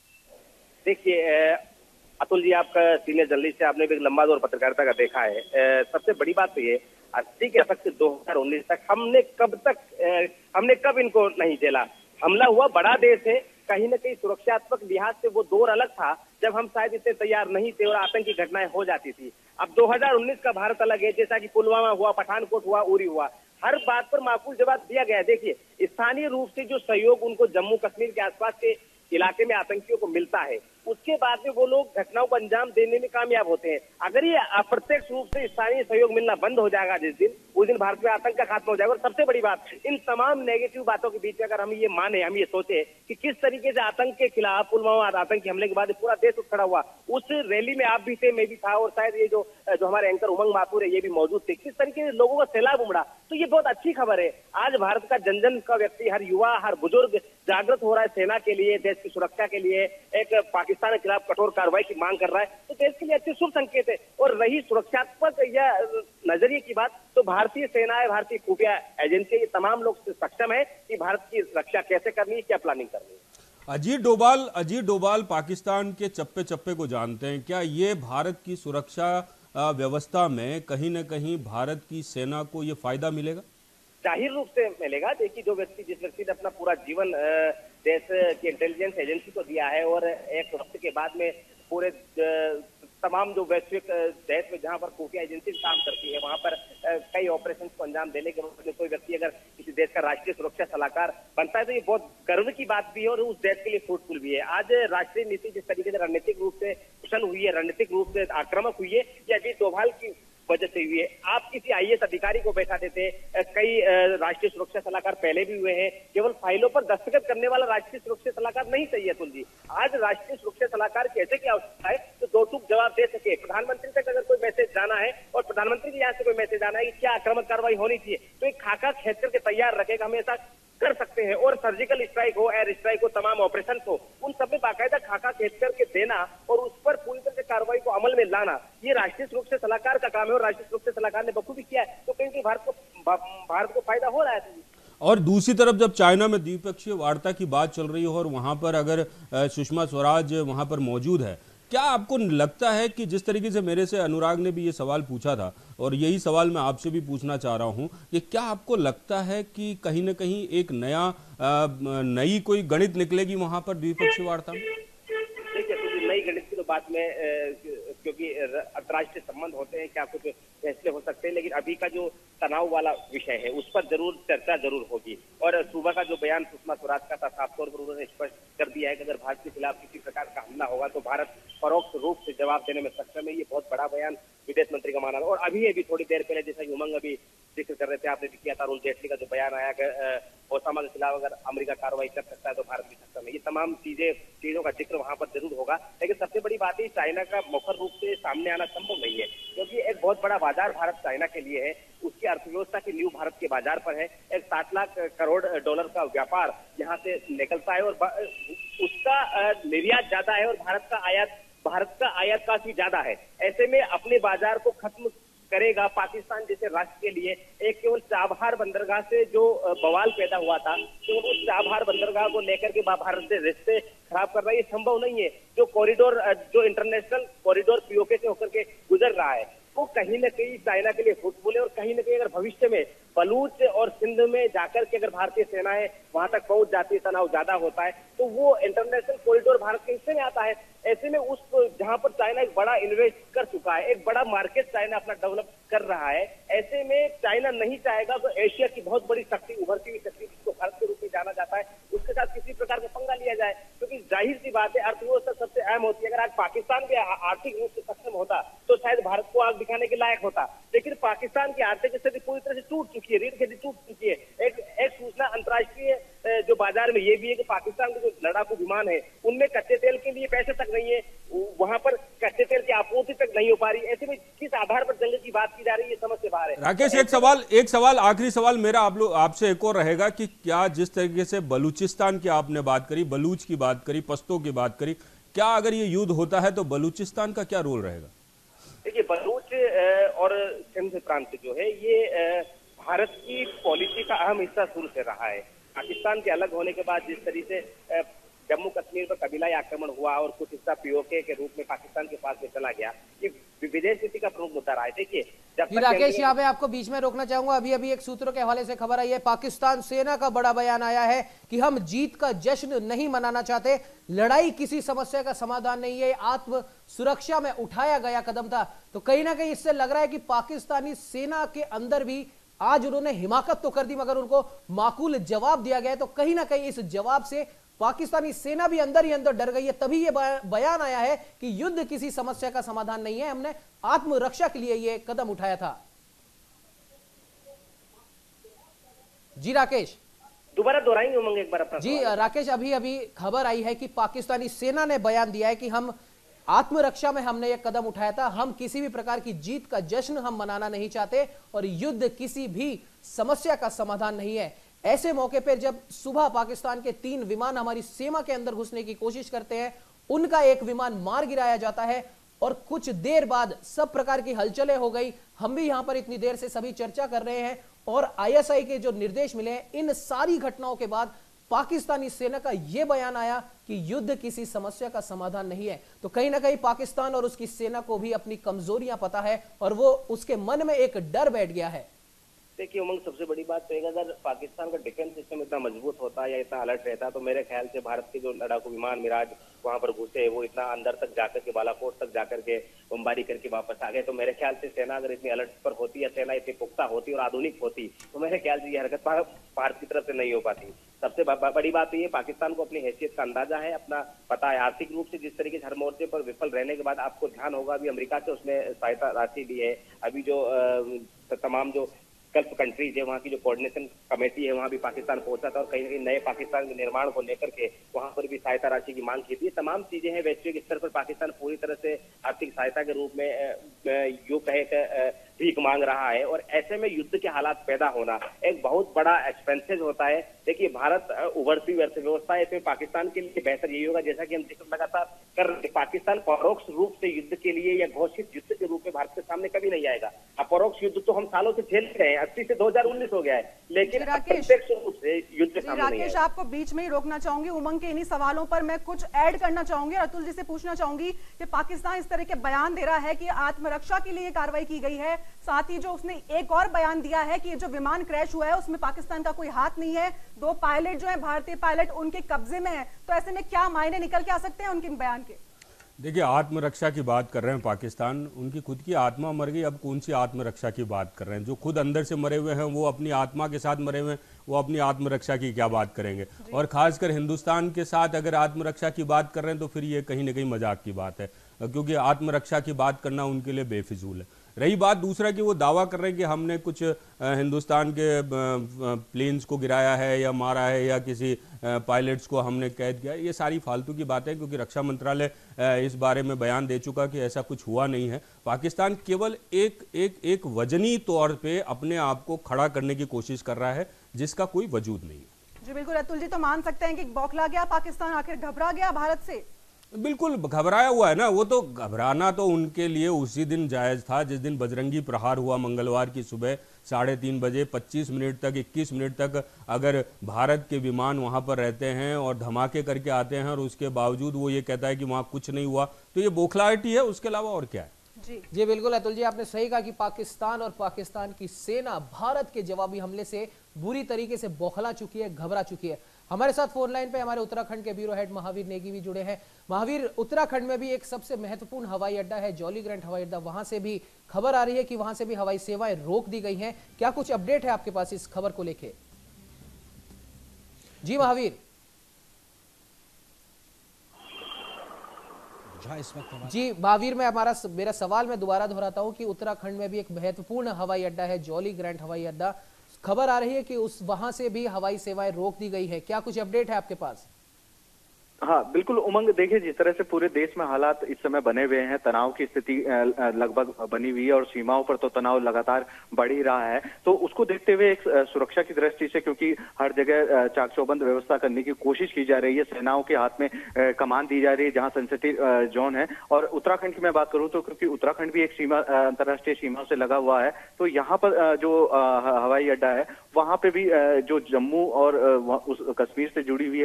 देखिए अतुल जी, आपका सीनियर जर्नलिस्ट है, आपने भी एक लंबा दौर पत्रकारिता का देखा है। सबसे बड़ी बात तो ये 80 के दशक से 2019 तक हमने कब इनको नहीं झेला? हमला हुआ, बड़ा देश है, कहीं न कहीं सुरक्षात्मक लिहाज से वो दौर अलग था जब हम शायद इतने तैयार नहीं थे और आतंकी घटनाएं हो जाती थी। अब 2019 का भारत अलग है, जैसा कि पुलवामा हुआ, पठानकोट हुआ, उरी हुआ, हर बात पर माकूल जवाब दिया गया है। देखिए स्थानीय रूप से जो सहयोग उनको जम्मू कश्मीर के आसपास के इलाके में आतंकियों को मिलता है, उसके बाद में वो लोग घटनाओं को अंजाम देने में कामयाब होते हैं। अगर ये अप्रत्यक्ष रूप से स्थानीय सहयोग मिलना बंद हो जाएगा उस दिन भारत में आतंक का खात्मा हो जाएगा। और सबसे बड़ी बात, इन तमाम नेगेटिव बातों के बीच अगर हम ये माने, हम ये सोचे कि किस तरीके से आतंक के खिलाफ पुलवामा आतंकी हमले के बाद पूरा देश उठ खड़ा हुआ, उस रैली में आप भी थे, मैं भी था, और शायद ये जो हमारे एंकर उमंग माथुर है ये भी मौजूद थे, किस तरीके से लोगों का सैलाब उमड़ा, तो ये बहुत अच्छी खबर है। आज भारत का जन जन का व्यक्ति, हर युवा, हर बुजुर्ग जागृत हो रहा है सेना के लिए, देश की सुरक्षा के लिए, एक पाकिस्तान के खिलाफ कठोर कार्रवाई की मांग कर रहा है, तो देश के लिए अच्छे शुभ संकेत है। और रही सुरक्षात्मक या नजरिए की बात, तो भारतीय सेना है, भारतीय खुफिया एजेंसी, ये तमाम लोग सक्षम है कि भारत की रक्षा कैसे करनी है, क्या प्लानिंग करनी है। अजीत डोभाल पाकिस्तान के चप्पे चप्पे को जानते हैं, क्या ये भारत की सुरक्षा व्यवस्था में कहीं न कहीं भारत की सेना को ये फायदा मिलेगा? जाहिर रूप से मिलेगा। देखिए जिस व्यक्ति ने अपना पूरा जीवन देश की इंटेलिजेंस एजेंसी को दिया है और एक वक्त के बाद में पूरे तमाम जो वैश्विक देश में जहां पर खुफिया एजेंसी काम करती है, वहां पर कई ऑपरेशन को अंजाम देने के बाद कोई व्यक्ति अगर किसी देश का राष्ट्रीय सुरक्षा सलाहकार बनता है तो ये बहुत गर्व की बात भी है और उस देश के लिए फ्रूटफुल भी है। आज राष्ट्रीय नीति जिस तरीके से रणनीतिक रूप से कुशल हुई है, रणनीतिक रूप से आक्रामक हुई है, ये अजीत डोभाल की वजह से हुई है। आप किसी आईएएस अधिकारी को बैठा देते, कई राष्ट्रीय सुरक्षा सलाहकार पहले भी हुए हैं, केवल फाइलों पर दस्तखत करने वाला राष्ट्रीय सुरक्षा सलाहकार नहीं चाहिए अतुल जी। आज राष्ट्रीय सुरक्षा सलाहकार कैसे की आवश्यकता है तो दो टूक जवाब दे सके। प्रधानमंत्री तक अगर कोई मैसेज जाना है और प्रधानमंत्री के यहाँ से कोई मैसेज आना है कि क्या आक्रामक कार्रवाई होनी चाहिए, तो एक खाका खेच करके तैयार रखेगा, हम ऐसा कर सकते हैं। और सर्जिकल स्ट्राइक हो, एयर स्ट्राइक हो, तमाम ऑपरेशन हो, उन सब में बाकायदा खाका खेच करके देना और उस पर पूरी तरह से कार्रवाई को अमल में लाना, ये राष्ट्रीय सुरक्षा सलाहकार का काम है और राष्ट्रीय सुरक्षा सलाहकार ने बखूबी किया है। तो कहीं भारत को फायदा हो रहा है। और दूसरी तरफ जब चाइना में द्विपक्षीय वार्ता की बात चल रही हो और वहां पर अगर सुषमा स्वराज वहां पर मौजूद है, क्या आपको लगता है कि जिस तरीके से मेरे से अनुराग ने भी ये सवाल पूछा था और यही सवाल मैं आपसे भी पूछना चाह रहा हूं कि क्या आपको लगता है कि कहीं न कहीं एक नई कोई गणित निकलेगी वहां पर द्विपक्षीय वार्ता में? देखिए नई गणित की तो बात में, क्योंकि अंतर्राष्ट्रीय संबंध होते हैं, क्या कुछ फैसले हो सकते हैं, लेकिन अभी का जो तनाव वाला विषय है उस पर जरूर चर्चा जरूर होगी। और सुबह का जो बयान सुषमा स्वराज का था, साफ तौर पर उन्होंने स्पष्ट कर दिया है कि अगर भारत के खिलाफ किसी प्रकार का हमला होगा तो भारत परोक्ष रूप से जवाब देने में सक्षम है। ये बहुत बड़ा बयान विदेश मंत्री का माना था। और अभी थोड़ी देर पहले, जैसा कि उमंग अभी जिक्र कर रहे थे, आपने भी किया था, अरुण जेटली का जो बयान आया कि ओसामा के खिलाफ अगर अमेरिका कार्रवाई कर सकता है तो भारत भी सक्षम है। ये तमाम चीजों का जिक्र वहां पर जरूर होगा। लेकिन सबसे बड़ी बात है, चाइना का मुखर रूप से सामने आना संभव नहीं है, क्योंकि एक बहुत बड़ा बाजार भारत चाइना के लिए है। उसकी अर्थव्यवस्था की नींव भारत के बाजार पर है। एक 7 लाख करोड़ डॉलर का व्यापार यहाँ से निकलता है और उसका निर्यात ज्यादा है और भारत का आयात काफी ज्यादा है। ऐसे में अपने बाजार को खत्म करेगा। पाकिस्तान जैसे राष्ट्र के लिए एक केवल चाबहार बंदरगाह से जो बवाल पैदा हुआ था, केवल उस चाबहार बंदरगाह को लेकर के भारत से रिश्ते खराब करना ये संभव नहीं है। जो कॉरिडोर, जो इंटरनेशनल कॉरिडोर पीओके से होकर के गुजर रहा है, वो कहीं न कहीं चाइना के लिए फ्रूटफुल है। और कहीं न कहीं अगर भविष्य में बलूच और सिंध में जाकर के अगर भारतीय सेनाएं वहां तक पहुंच जाती है, तनाव ज्यादा होता है, तो वो इंटरनेशनल कॉरिडोर भारत के हिस्से में आता है। ऐसे में उस जहां पर चाइना एक बड़ा इन्वेस्ट कर चुका है, एक बड़ा मार्केट चाइना अपना डेवलप कर रहा है, ऐसे में चाइना नहीं चाहेगा तो एशिया की बहुत बड़ी शक्ति, उभरती हुई शक्ति जिसको भारत के रूप में जाना जाता है, उसके साथ किसी प्रकार का पंगा लिया जाए। क्योंकि जाहिर सी बात है, अर्थव्यवस्था सबसे अहम होती है। अगर आज पाकिस्तान भी आर्थिक रूप से सक्षम होता तो शायद भारत को आग दिखाने के लायक होता, लेकिन पाकिस्तान की आर्थिक स्थिति पूरी तरह से टूट चुकी है, रीढ़ की हड्डी टूट चुकी है। एक सूचना अंतर्राष्ट्रीय जो बाजार में ये भी है कि पाकिस्तान के जो लड़ाकू विमान है उनमें कच्चे तेल के लिए पैसे तक नहीं है, वहां पर कच्चे तेल की आपूर्ति तक नहीं हो पा रही। ऐसे में किस आधार पर जंग की बात की जा रही है, समझ से बाहर है। राकेश, एक सवाल आखिरी सवाल मेरा आपसे एक और रहेगा कि क्या जिस तरीके से बलूचिस्तान की आपने बात करी, बलूच की बात करी, पश्तो की बात करी, क्या अगर ये युद्ध होता है तो बलूचिस्तान का क्या रोल रहेगा? देखिए, बलूच और सिंध प्रांत जो है ये भारत की पॉलिसी का अहम हिस्सा शुरू से रहा है। पाकिस्तान के अलग होने के बाद जिस तरीके से जम्मू कश्मीर पर कबीलाई आक्रमण हुआ और कुछ हिस्सा पीओके के रूप में पाकिस्तान के पास में चला गया, ये विदेश नीति का प्रमुख मुद्दा रहा है। देखिए, जब राकेश, यहाँ पे आपको बीच में रोकना चाहूंगा। अभी एक सूत्रों के हवाले से खबर आई है, पाकिस्तान सेना का बड़ा बयान आया है कि हम जीत का जश्न नहीं मनाना चाहते, लड़ाई किसी समस्या का समाधान नहीं है, आत्म सुरक्षा में उठाया गया कदम था। तो कहीं ना कहीं इससे लग रहा है कि पाकिस्तानी सेना के अंदर भी आज उन्होंने हिमाकत तो कर दी, मगर उनको माकूल जवाब दिया गया। तो कहीं ना कहीं इस जवाब से पाकिस्तानी सेना भी अंदर ही अंदर डर गई है, तभी ये बयान आया है कि युद्ध किसी समस्या का समाधान नहीं है, हमने आत्मरक्षा के लिए ये कदम उठाया था। जी राकेश, दोबारा दोहराएंगे उमंग एक बार अपना? जी राकेश, अभी खबर आई है कि पाकिस्तानी सेना ने बयान दिया है कि हम आत्मरक्षा में हमने यह कदम उठाया था, हम किसी भी प्रकार की जीत का जश्न हम मनाना नहीं चाहते और युद्ध किसी भी समस्या का समाधान नहीं है। ऐसे मौके पर जब सुबह पाकिस्तान के 3 विमान हमारी सीमा के अंदर घुसने की कोशिश करते हैं, उनका एक विमान मार गिराया जाता है और कुछ देर बाद सब प्रकार की हलचलें हो गई। हम भी यहां पर इतनी देर से सभी चर्चा कर रहे हैं और आईएसआई के जो निर्देश मिले हैं, इन सारी घटनाओं के बाद पाकिस्तानी सेना का यह बयान आया कि युद्ध किसी समस्या का समाधान नहीं है। तो कहीं ना कहीं पाकिस्तान और उसकी सेना को भी अपनी कमजोरियां पता है और वो उसके मन में एक डर बैठ गया है। देखिए उमंग, सबसे बड़ी बात तो अगर पाकिस्तान का डिफेंस सिस्टम इतना मजबूत होता या इतना अलर्ट रहता तो मेरे ख्याल से भारत के जो लड़ाकू विमान मिराज वहां पर घुसे, वो इतना अंदर तक जाकर के बालाकोट तक जाकर के बमबारी करके वापस आ गए, तो मेरे ख्याल से सेना अगर इतनी अलर्ट पर होती या सेना इतनी पुख्ता होती और आधुनिक होती तो मेरे ख्याल से ये हरकत भारत की तरफ से नहीं हो पाती। सबसे बड़ी बात तो ये, पाकिस्तान को अपनी हैसियत का अंदाजा है, अपना पता है। आर्थिक रूप से जिस तरीके से हर मोर्चे पर विफल रहने के बाद आपको ध्यान होगा, अभी अमेरिका से उसने सहायता राशि दी है। अभी जो तमाम जो गल्फ कंट्रीज है, वहाँ की जो कोऑर्डिनेशन कमेटी है, वहाँ भी पाकिस्तान पहुंचा था और कहीं ना कहीं नए पाकिस्तान के निर्माण को लेकर के वहाँ पर भी सहायता राशि की मांग की थी। तमाम चीजें हैं। वैश्विक स्तर पर पाकिस्तान पूरी तरह से आर्थिक सहायता के रूप में यूं कहे भीख मांग रहा है और ऐसे में युद्ध के हालात पैदा होना एक बहुत बड़ा एक्सपेंसेस होता है। देखिए, भारत उभरती हुई अर्थव्यवस्था है, इसमें पाकिस्तान के लिए बेहतर यही होगा, जैसा कि हम जिक्र लगातार कर रहे हैं, पाकिस्तान परोक्ष रूप से युद्ध के लिए या घोषित युद्ध के रूप में भारत के सामने कभी नहीं आएगा। अपरोक्ष युद्ध तो हम सालों से झेल रहे हैं, 80 से 2019 हो गया है, लेकिन प्रत्यक्ष रूप से युद्ध सामने नहीं राकेश, आपको बीच में ही रोकना चाहूंगी। उमंग के इन्हीं सवालों पर मैं कुछ ऐड करना चाहूंगी। अतुल जी से पूछना चाहूंगी कि पाकिस्तान इस तरह के बयान दे रहा है कि आत्मरक्षा के लिए कार्रवाई की गई है, साथ ही जो उसने एक और बयान दिया है कि जो विमान क्रैश हुआ है उसमें पाकिस्तान का कोई हाथ नहीं है, 2 पायलट जो है भारतीय पायलट उनके कब्जे में है, तो ऐसे में क्या मायने निकल के आ सकते हैं उनके बयान के? देखिए, आत्मरक्षा की बात कर रहे हैं पाकिस्तान, उनकी खुद की आत्मा मर गई, अब कौन सी आत्मरक्षा की बात कर रहे हैं? जो खुद अंदर से मरे हुए हैं वो अपनी आत्मा के साथ मरे हुए हैं, वो अपनी आत्मरक्षा की क्या बात करेंगे? और खासकर हिंदुस्तान के साथ अगर आत्मरक्षा की बात कर रहे हैं तो फिर ये कहीं ना कहीं मजाक की बात है, क्योंकि आत्मरक्षा की बात करना उनके लिए बेफिजूल है। रही बात दूसरा कि वो दावा कर रहे हैं कि हमने कुछ हिंदुस्तान के प्लेन्स को गिराया है या मारा है या किसी पायलट्स को हमने कैद किया, ये सारी फालतू की बातें, क्योंकि रक्षा मंत्रालय इस बारे में बयान दे चुका कि ऐसा कुछ हुआ नहीं है। पाकिस्तान केवल एक वजनी तौर पे अपने आप को खड़ा करने की कोशिश कर रहा है जिसका कोई वजूद नहीं है। जी बिल्कुल अतुल जी, तो मान सकते हैं कि बौखला गया पाकिस्तान, आखिर घबरा गया भारत से? बिल्कुल घबराया हुआ है ना। वो तो घबराना तो उनके लिए उसी दिन जायज था जिस दिन बजरंगी प्रहार हुआ मंगलवार की सुबह 3:30 बजे। 25 मिनट तक 21 मिनट तक अगर भारत के विमान वहां पर रहते हैं और धमाके करके आते हैं और उसके बावजूद वो ये कहता है कि वहां कुछ नहीं हुआ, तो ये बौखलाहट ही है, उसके अलावा और क्या है। जी बिल्कुल अतुल जी, आपने सही कहा कि पाकिस्तान और पाकिस्तान की सेना भारत के जवाबी हमले से बुरी तरीके से बौखला चुकी है, घबरा चुकी है। हमारे साथ फोन लाइन पे हमारे उत्तराखंड के ब्यूरो हेड महावीर नेगी भी जुड़े हैं। महावीर, उत्तराखंड में भी एक सबसे महत्वपूर्ण हवाई अड्डा है जॉली ग्रांट हवाई अड्डा, वहां से भी खबर आ रही है कि वहां से भी हवाई सेवाएं रोक दी गई हैं। क्या कुछ अपडेट है आपके पास इस खबर को लेके? जी महावीर। जी महावीर, मेरा सवाल मैं दोबारा दोहराता हूं कि उत्तराखंड में भी एक महत्वपूर्ण हवाई अड्डा है जॉली ग्रांट हवाई अड्डा, खबर आ रही है कि वहां से भी हवाई सेवाएं रोक दी गई है। क्या कुछ अपडेट है आपके पास? हाँ बिल्कुल उमंग, देखिए जिस तरह से पूरे देश में हालात इस समय बने हुए हैं, तनाव की स्थिति लगभग बनी हुई है और सीमाओं पर तो तनाव लगातार बढ़ ही रहा है, तो उसको देखते हुए एक सुरक्षा की दृष्टि से, क्योंकि हर जगह चाक चौबंद व्यवस्था करने की कोशिश की जा रही है, सेनाओं के हाथ में कमान दी जा रही है जहां सेंसिटिव जोन है। और उत्तराखंड की मैं बात करूं तो क्योंकि उत्तराखंड भी एक सीमा अंतर्राष्ट्रीय सीमा से लगा हुआ है, तो यहाँ पर जो हवाई अड्डा है वहां पे भी जो जम्मू और कश्मीर से जुड़ी हुई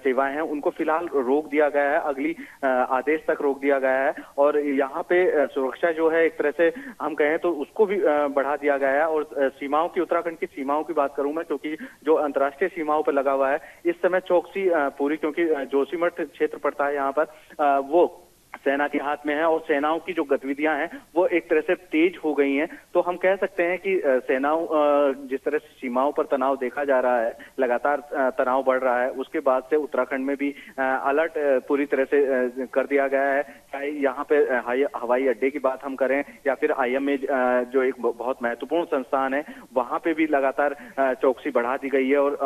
सेवाएं हैं उनको फिलहाल रोक दिया गया है, अगली आदेश तक रोक दिया गया है। और यहाँ पे सुरक्षा जो है एक तरह से हम कहें तो उसको भी बढ़ा दिया गया है। और सीमाओं की, उत्तराखंड की सीमाओं की बात करूं मैं, क्योंकि जो अंतर्राष्ट्रीय सीमाओं पर लगा हुआ है इस समय चौकसी पूरी, क्योंकि जोशीमठ क्षेत्र पड़ता है यहाँ पर, वो सेना के हाथ में है और सेनाओं की जो गतिविधियां हैं वो एक तरह से तेज हो गई हैं। तो हम कह सकते हैं कि सेनाओं, जिस तरह से सीमाओं पर तनाव देखा जा रहा है, लगातार तनाव बढ़ रहा है, उसके बाद से उत्तराखंड में भी अलर्ट पूरी तरह से कर दिया गया है। चाहे यहाँ पे हवाई अड्डे की बात हम करें या फिर IMA जो एक बहुत महत्वपूर्ण संस्थान है, वहां पे भी लगातार चौकसी बढ़ा दी गई है और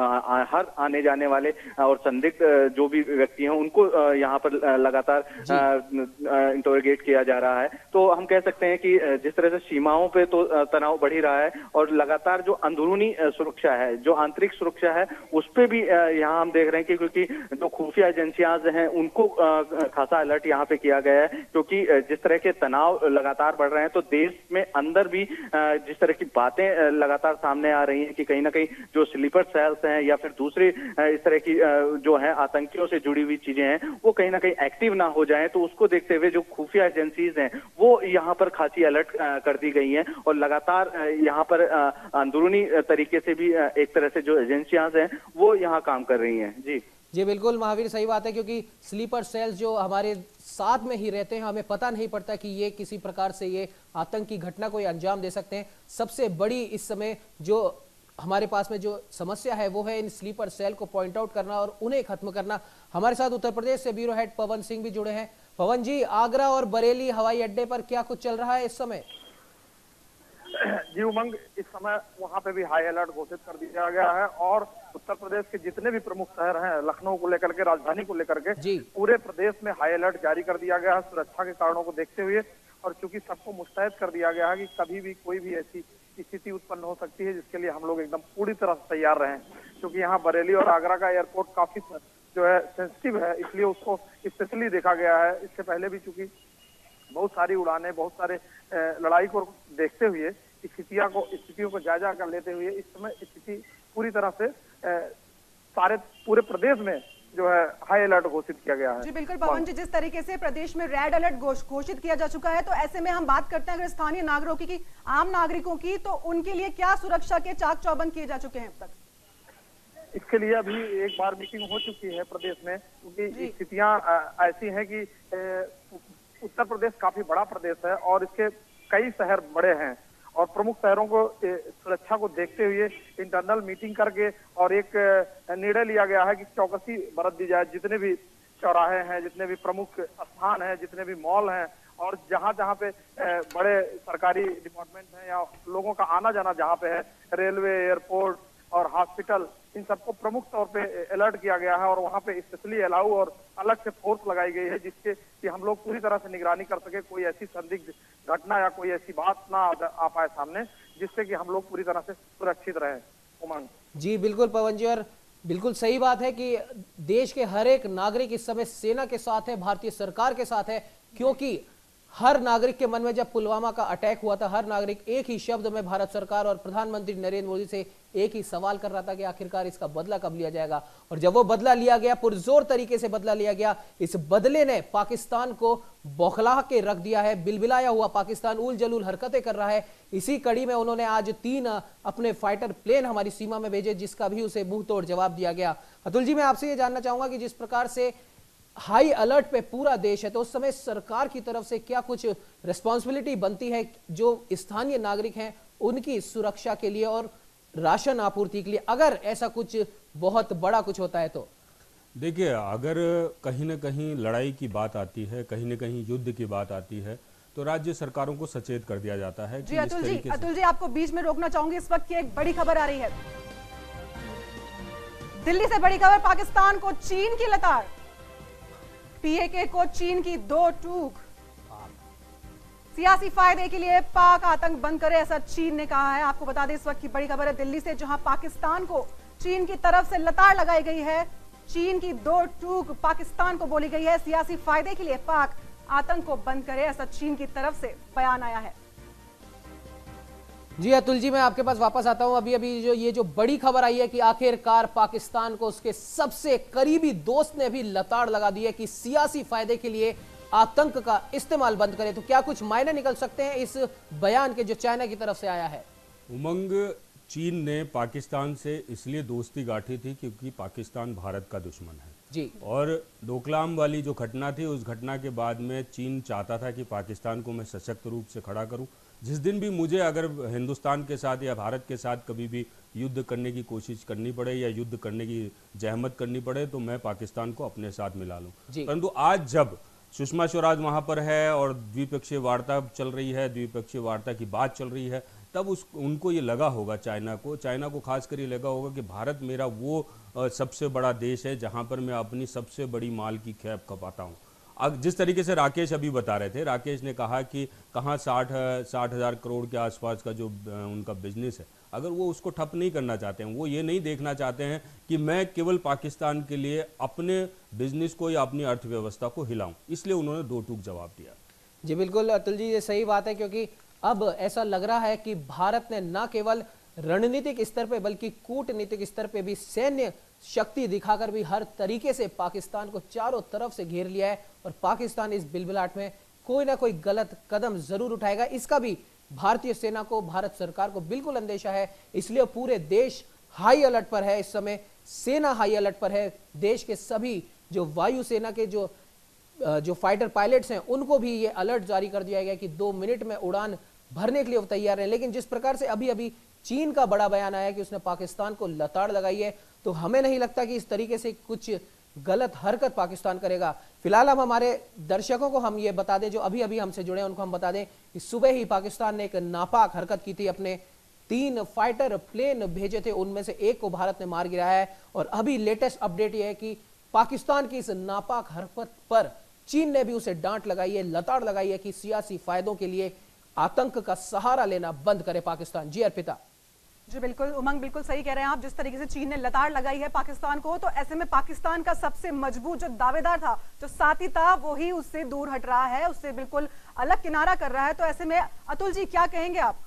हर आने जाने वाले और संदिग्ध जो भी व्यक्ति हैं उनको यहाँ पर लगातार इंटरोगेट किया जा रहा है। तो हम कह सकते हैं कि जिस तरह से सीमाओं पे तो तनाव बढ़ ही रहा है और लगातार जो अंदरूनी सुरक्षा है, जो आंतरिक सुरक्षा है, उस पे भी यहाँ हम देख रहे हैं कि क्योंकि जो खुफिया एजेंसियां हैं उनको खासा अलर्ट यहाँ पे किया गया है, क्योंकि जिस तरह के तनाव लगातार बढ़ रहे हैं तो देश में अंदर भी जिस तरह की बातें लगातार सामने आ रही हैं कि कहीं ना कहीं जो स्लीपर सेल्स हैं या फिर दूसरी इस तरह की जो है आतंकियों से जुड़ी हुई चीजें हैं वो कहीं ना कहीं एक्टिव ना हो जाए, तो उसको देखते हुए जो खुफिया एजेंसीज हैं वो यहाँ पर खासी अलर्ट कर दी गई हैं और लगातार यहाँ पर अंदरूनी तरीके से भी एक तरह से जो एजेंसियां हैं वो यहाँ काम कर रही हैं। जी बिल्कुल महावीर, सही बात है, क्योंकि स्लीपर सेल्स जो हमारे साथ में ही रहते हैं, हमें पता नहीं पड़ता कि ये किसी प्रकार से ये आतंकी घटना को अंजाम दे सकते हैं। सबसे बड़ी इस समय जो हमारे पास में जो समस्या है वो है इन स्लीपर सेल को पॉइंट आउट करना और उन्हें खत्म करना। हमारे साथ उत्तर प्रदेश से ब्यूरो हेड पवन सिंह भी जुड़े हैं। पवन जी, आगरा और बरेली हवाई अड्डे पर क्या कुछ चल रहा है इस समय? जी उमंग, इस समय वहां पे भी हाई अलर्ट घोषित कर दिया गया है और उत्तर प्रदेश के जितने भी प्रमुख शहर हैं, लखनऊ को लेकर के, राजधानी को लेकर के, पूरे प्रदेश में हाई अलर्ट जारी कर दिया गया है सुरक्षा के कारणों को देखते हुए। और चूंकि सबको मुस्तैद कर दिया गया है कि कभी भी कोई भी ऐसी स्थिति उत्पन्न हो सकती है जिसके लिए हम लोग एकदम पूरी तरह से तैयार रहें, क्योंकि यहाँ बरेली और आगरा का एयरपोर्ट काफी जो है सेंसिटिव है, इसलिए उसको स्पेशली देखा गया है। इससे पहले भी चूंकि बहुत सारी उड़ानें, बहुत सारे लड़ाई को देखते हुए स्थितियों को जायजा कर लेते हुए इस समय स्थिति पूरी तरह से पूरे प्रदेश में जो है हाई अलर्ट घोषित किया गया है। जी बिल्कुल पवन जी, जिस तरीके से प्रदेश में रेड अलर्ट घोषित किया जा चुका है, तो ऐसे में हम बात करते हैं अगर स्थानीय नागरिकों की, आम नागरिकों की, तो उनके लिए क्या सुरक्षा के चाक चौबंद किए जा चुके हैं अब तक? इसके लिए अभी एक बार मीटिंग हो चुकी है प्रदेश में, क्योंकि स्थितियां ऐसी हैं कि उत्तर प्रदेश काफी बड़ा प्रदेश है और इसके कई शहर बड़े हैं और प्रमुख शहरों को सुरक्षा को देखते हुए इंटरनल मीटिंग करके और एक निर्णय लिया गया है कि चौकसी बरत दी जाए। जितने भी चौराहे हैं, जितने भी प्रमुख स्थान हैं, जितने भी मॉल हैं और जहां जहां पे बड़े सरकारी डिपार्टमेंट हैं या लोगों का आना जाना जहां पे है, रेलवे, एयरपोर्ट और हॉस्पिटल, इन सबको प्रमुख तौर पे अलर्ट किया गया है और वहां पे स्पेशली अलाउ और अलग से फोर्स लगाई गई है जिससे कि हम लोग पूरी तरह से निगरानी कर सके, कोई ऐसी संदिग्ध घटना या कोई ऐसी बात ना आ पाए सामने, जिससे कि हम लोग पूरी तरह से सुरक्षित रहे। उमंग जी बिल्कुल पवन जी, और बिल्कुल सही बात है कि देश के हर एक नागरिक इस समय सेना के साथ है, भारतीय सरकार के साथ है, क्योंकि हर नागरिक के मन में जब पुलवामा का अटैक हुआ था, हर नागरिक एक ही शब्द में भारत सरकार और प्रधानमंत्री नरेंद्र मोदी से एक ही सवाल कर रहा था कि आखिरकार इसका बदला कब लिया जाएगा। और जब वो बदला लिया गया, पुरजोर तरीके से बदला लिया गया, इस बदले ने पाकिस्तान को बौखला के रख दिया है। बिलबिलाया हुआ पाकिस्तान उल जलूल हरकतें कर रहा है। इसी कड़ी में उन्होंने आज 3 अपने फाइटर प्लेन हमारी सीमा में भेजे, जिसका भी उसे मुंह तोड़ जवाब दिया गया। अतुल जी, मैं आपसे ये जानना चाहूंगा कि जिस प्रकार से हाई अलर्ट पे पूरा देश है, तो उस समय सरकार की तरफ से क्या कुछ रिस्पॉन्सिबिलिटी बनती है जो स्थानीय नागरिक हैं उनकी सुरक्षा के लिए और राशन आपूर्ति के लिए, अगर ऐसा कुछ बहुत बड़ा कुछ होता है तो? देखिए, अगर कहीं ना कहीं लड़ाई की बात आती है, कहीं ना कहीं युद्ध की बात आती है, तो राज्य सरकारों को सचेत कर दिया जाता है। जी अतुल जी, आपको बीच में रोकना चाहूंगी। इस वक्त की एक बड़ी खबर आ रही है, दिल्ली से बड़ी खबर, पाकिस्तान को चीन की लताड़, पीएके को चीन की 2 टूक। सियासी फायदे के लिए पाक आतंक बंद करे, ऐसा चीन ने कहा है। आपको बता दें, इस वक्त की बड़ी खबर है दिल्ली से, जहां पाकिस्तान को चीन की तरफ से लताड़ लगाई गई है। चीन की 2 टूक पाकिस्तान को बोली गई है। सियासी फायदे के लिए पाक आतंक को बंद करे, ऐसा चीन की तरफ से बयान आया है। जी अतुल जी, मैं आपके पास वापस आता हूं। अभी ये जो बड़ी खबर आई है कि आखिरकार पाकिस्तान को उसके सबसे करीबी दोस्त ने भी लताड़ लगा दी है कि सियासी फायदे के लिए आतंक का इस्तेमाल बंद करे, तो क्या कुछ मायने निकल सकते हैं इस बयान के जो चाइना की तरफ से आया है? उमंग, चीन ने पाकिस्तान से इसलिए दोस्ती गांठी थी क्योंकि पाकिस्तान भारत का दुश्मन है जी। और डोकलाम वाली जो घटना थी, उस घटना के बाद में चीन चाहता था कि पाकिस्तान को मैं सशक्त रूप से खड़ा करूं। जिस दिन भी मुझे अगर हिंदुस्तान के साथ या भारत के साथ कभी भी युद्ध करने की कोशिश करनी पड़े या युद्ध करने की जहमत करनी पड़े, तो मैं पाकिस्तान को अपने साथ मिला लूं। परंतु आज जब सुषमा स्वराज वहां पर है और द्विपक्षीय वार्ता चल रही है, द्विपक्षीय वार्ता की बात चल रही है, तब उनको ये लगा होगा, चाइना को खासकर ये लगा होगा कि भारत मेरा वो सबसे बड़ा देश है जहां पर मैं अपनी सबसे बड़ी माल की खेप खपाता हूं। अब जिस तरीके से राकेश अभी बता रहे थे, राकेश ने कहा कि कहाँ 60,000 करोड़ के आसपास का जो उनका बिजनेस है, अगर वो उसको ठप नहीं करना चाहते हैं, वो ये नहीं देखना चाहते हैं कि मैं केवल पाकिस्तान के लिए अपने बिजनेस को या अपनी अर्थव्यवस्था को हिलाऊं, इसलिए उन्होंने 2 टूक जवाब दिया। जी बिल्कुल अतुल जी, ये सही बात है, क्योंकि अब ऐसा लग रहा है कि भारत ने न केवल रणनीतिक स्तर पे बल्कि कूटनीतिक स्तर पे भी सैन्य शक्ति दिखाकर भी हर तरीके से पाकिस्तान को चारों तरफ से घेर लिया है और पाकिस्तान इस बिलबिलाट में कोई ना कोई गलत कदम जरूर उठाएगा। इसका भी भारतीय सेना को, भारत सरकार को बिल्कुल अंदेशा है, इसलिए पूरे देश हाई अलर्ट पर है। इस समय सेना हाई अलर्ट पर है। देश के सभी जो वायुसेना के जो फाइटर पायलट्स हैं, उनको भी ये अलर्ट जारी कर दिया गया कि 2 मिनट में उड़ान भरने के लिए वो तैयार है। लेकिन जिस प्रकार से अभी चीन का बड़ा बयान आया कि उसने पाकिस्तान को लताड़ लगाई है, तो हमें नहीं लगता कि इस तरीके से कुछ गलत हरकत पाकिस्तान करेगा। फिलहाल हम हमारे दर्शकों को हम ये बता दें, जो अभी हमसे जुड़े हैं, उनको हम बता दें कि सुबह ही पाकिस्तान ने एक नापाक हरकत की थी। अपने 3 फाइटर प्लेन भेजे थे, उनमें से एक को भारत ने मार गिराया है। और अभी लेटेस्ट अपडेट यह है कि पाकिस्तान की इस नापाक हरकत पर चीन ने भी उसे डांट लगाई है, लताड़ लगाई है कि सियासी फायदों के लिए आतंक का सहारा लेना बंद करे पाकिस्तान। जी अर्पिता। जी बिल्कुल उमंग, बिल्कुल सही कह रहे हैं आप। जिस तरीके से चीन ने लताड़ लगाई है पाकिस्तान को, तो ऐसे में पाकिस्तान का सबसे मजबूत जो दावेदार था, जो साथी था, वो ही उससे दूर हट रहा है, उससे बिल्कुल अलग किनारा कर रहा है। तो ऐसे में अतुल जी क्या कहेंगे आप?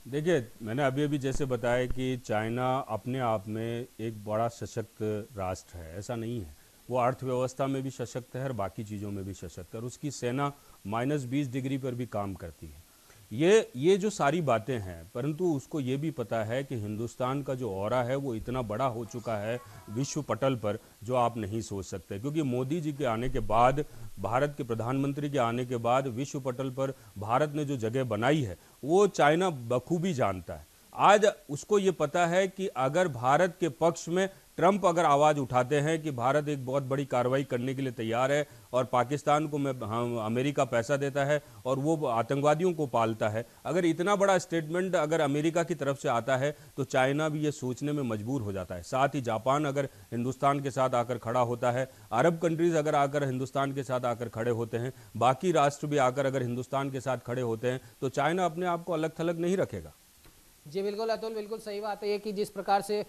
देखिए, मैंने अभी जैसे बताया कि चाइना अपने आप में एक बड़ा सशक्त राष्ट्र है, ऐसा नहीं है। वो अर्थव्यवस्था में भी सशक्त है और बाकी चीज़ों में भी सशक्त है, और उसकी सेना -20 डिग्री पर भी काम करती है। ये जो सारी बातें हैं, परंतु उसको ये भी पता है कि हिंदुस्तान का जो ऑरा है वो इतना बड़ा हो चुका है विश्व पटल पर, जो आप नहीं सोच सकते। क्योंकि मोदी जी के आने के बाद, भारत के प्रधानमंत्री के आने के बाद विश्व पटल पर भारत ने जो जगह बनाई है वो चाइना बखूबी जानता है। आज उसको ये पता है कि अगर भारत के पक्ष में ट्रंप अगर आवाज़ उठाते हैं कि भारत एक बहुत बड़ी कार्रवाई करने के लिए तैयार है और पाकिस्तान को अमेरिका पैसा देता है और वो आतंकवादियों को पालता है, अगर इतना बड़ा स्टेटमेंट अगर अमेरिका की तरफ से आता है तो चाइना भी ये सोचने में मजबूर हो जाता है। साथ ही जापान अगर हिंदुस्तान के साथ आकर खड़ा होता है, अरब कंट्रीज़ अगर आकर हिंदुस्तान के साथ आकर खड़े होते हैं, बाकी राष्ट्र भी आकर अगर हिंदुस्तान के साथ खड़े होते हैं, तो चाइना अपने आप को अलग थलग नहीं रखेगा। जी बिल्कुल अतुल, बिल्कुल सही बात है ये कि जिस प्रकार से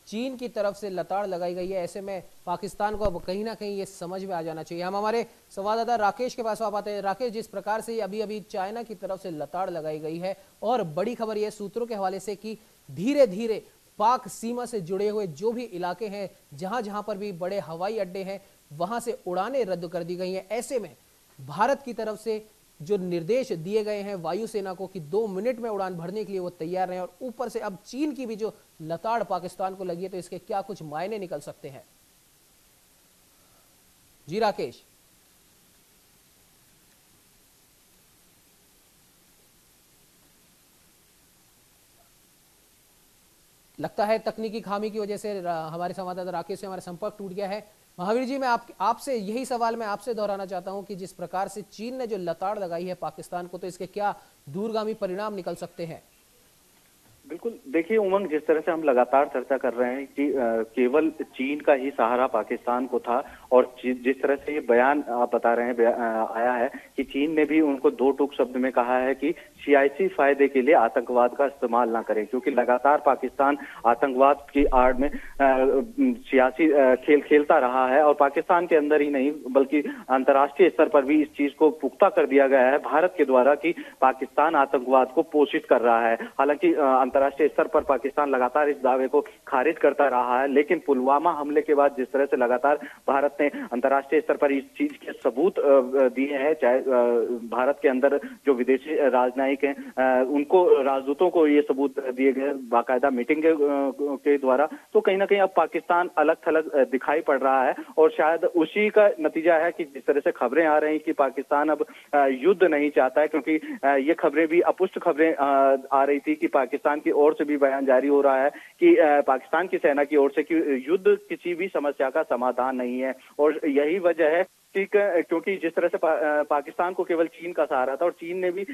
चीन की तरफ से लताड़ लगाई गई है। ऐसे में पाकिस्तान को अब कहीं ना कहीं ये समझ में आ जाना चाहिए। हम हमारे संवाददाता राकेश के पास आप आते हैं। राकेश, जिस प्रकार से अभी अभी चाइना की तरफ से लताड़ लगाई गई है और बड़ी खबर यह सूत्रों के हवाले से कि धीरे धीरे पाक सीमा से जुड़े हुए जो भी इलाके हैं, जहां जहां पर भी बड़े हवाई अड्डे हैं, वहां से उड़ानें रद्द कर दी गई हैं। ऐसे में भारत की तरफ से जो निर्देश दिए गए हैं वायुसेना को कि 2 मिनट में उड़ान भरने के लिए वो तैयार हैं, और ऊपर से अब चीन की भी जो लताड़ पाकिस्तान को लगी है, तो इसके क्या कुछ मायने निकल सकते हैं? जी राकेश। लगता है तकनीकी खामी की वजह से हमारे संवाददाता राकेश से हमारा संपर्क टूट गया है। महावीर जी, मैं आपसे यही सवाल मैं आपसे दोहराना चाहता हूं कि जिस प्रकार से चीन ने जो लताड़ लगाई है पाकिस्तान को, तो इसके क्या दूरगामी परिणाम निकल सकते हैं? बिल्कुल, देखिए उमंग, जिस तरह से हम लगातार चर्चा कर रहे हैं कि केवल चीन का ही सहारा पाकिस्तान को था, और जिस तरह से ये बयान आप बता रहे हैं आया है कि चीन ने भी उनको 2 टूक शब्द में कहा है कि सियासी फायदे के लिए आतंकवाद का इस्तेमाल ना करें, क्योंकि लगातार पाकिस्तान आतंकवाद की आड़ में सियासी खेल खेलता रहा है, और पाकिस्तान के अंदर ही नहीं बल्कि अंतर्राष्ट्रीय स्तर पर भी इस चीज को पुख्ता कर दिया गया है भारत के द्वारा कि पाकिस्तान आतंकवाद को पोषित कर रहा है। हालांकि अंतर्राष्ट्रीय स्तर पर पाकिस्तान लगातार इस दावे को खारिज करता रहा है, लेकिन पुलवामा हमले के बाद जिस तरह से लगातार भारत ने अंतर्राष्ट्रीय स्तर पर इस चीज के सबूत दिए हैं, चाहे भारत के अंदर जो विदेशी राजनयिक हैं उनको, राजदूतों को ये सबूत दिए गए बाकायदा मीटिंग के द्वारा, तो कहीं ना कहीं अब पाकिस्तान अलग थलग दिखाई पड़ रहा है, और शायद उसी का नतीजा है कि जिस तरह से खबरें आ रही कि पाकिस्तान अब युद्ध नहीं चाहता है, क्योंकि ये खबरें भी अपुष्ट खबरें आ रही थी कि पाकिस्तान की ओर से भी बयान जारी हो रहा है कि पाकिस्तान की सेना की ओर से कि युद्ध किसी भी समस्या का समाधान नहीं है, और यही वजह है कि क्योंकि जिस तरह से पाकिस्तान को केवल चीन का सहारा था और चीन ने भी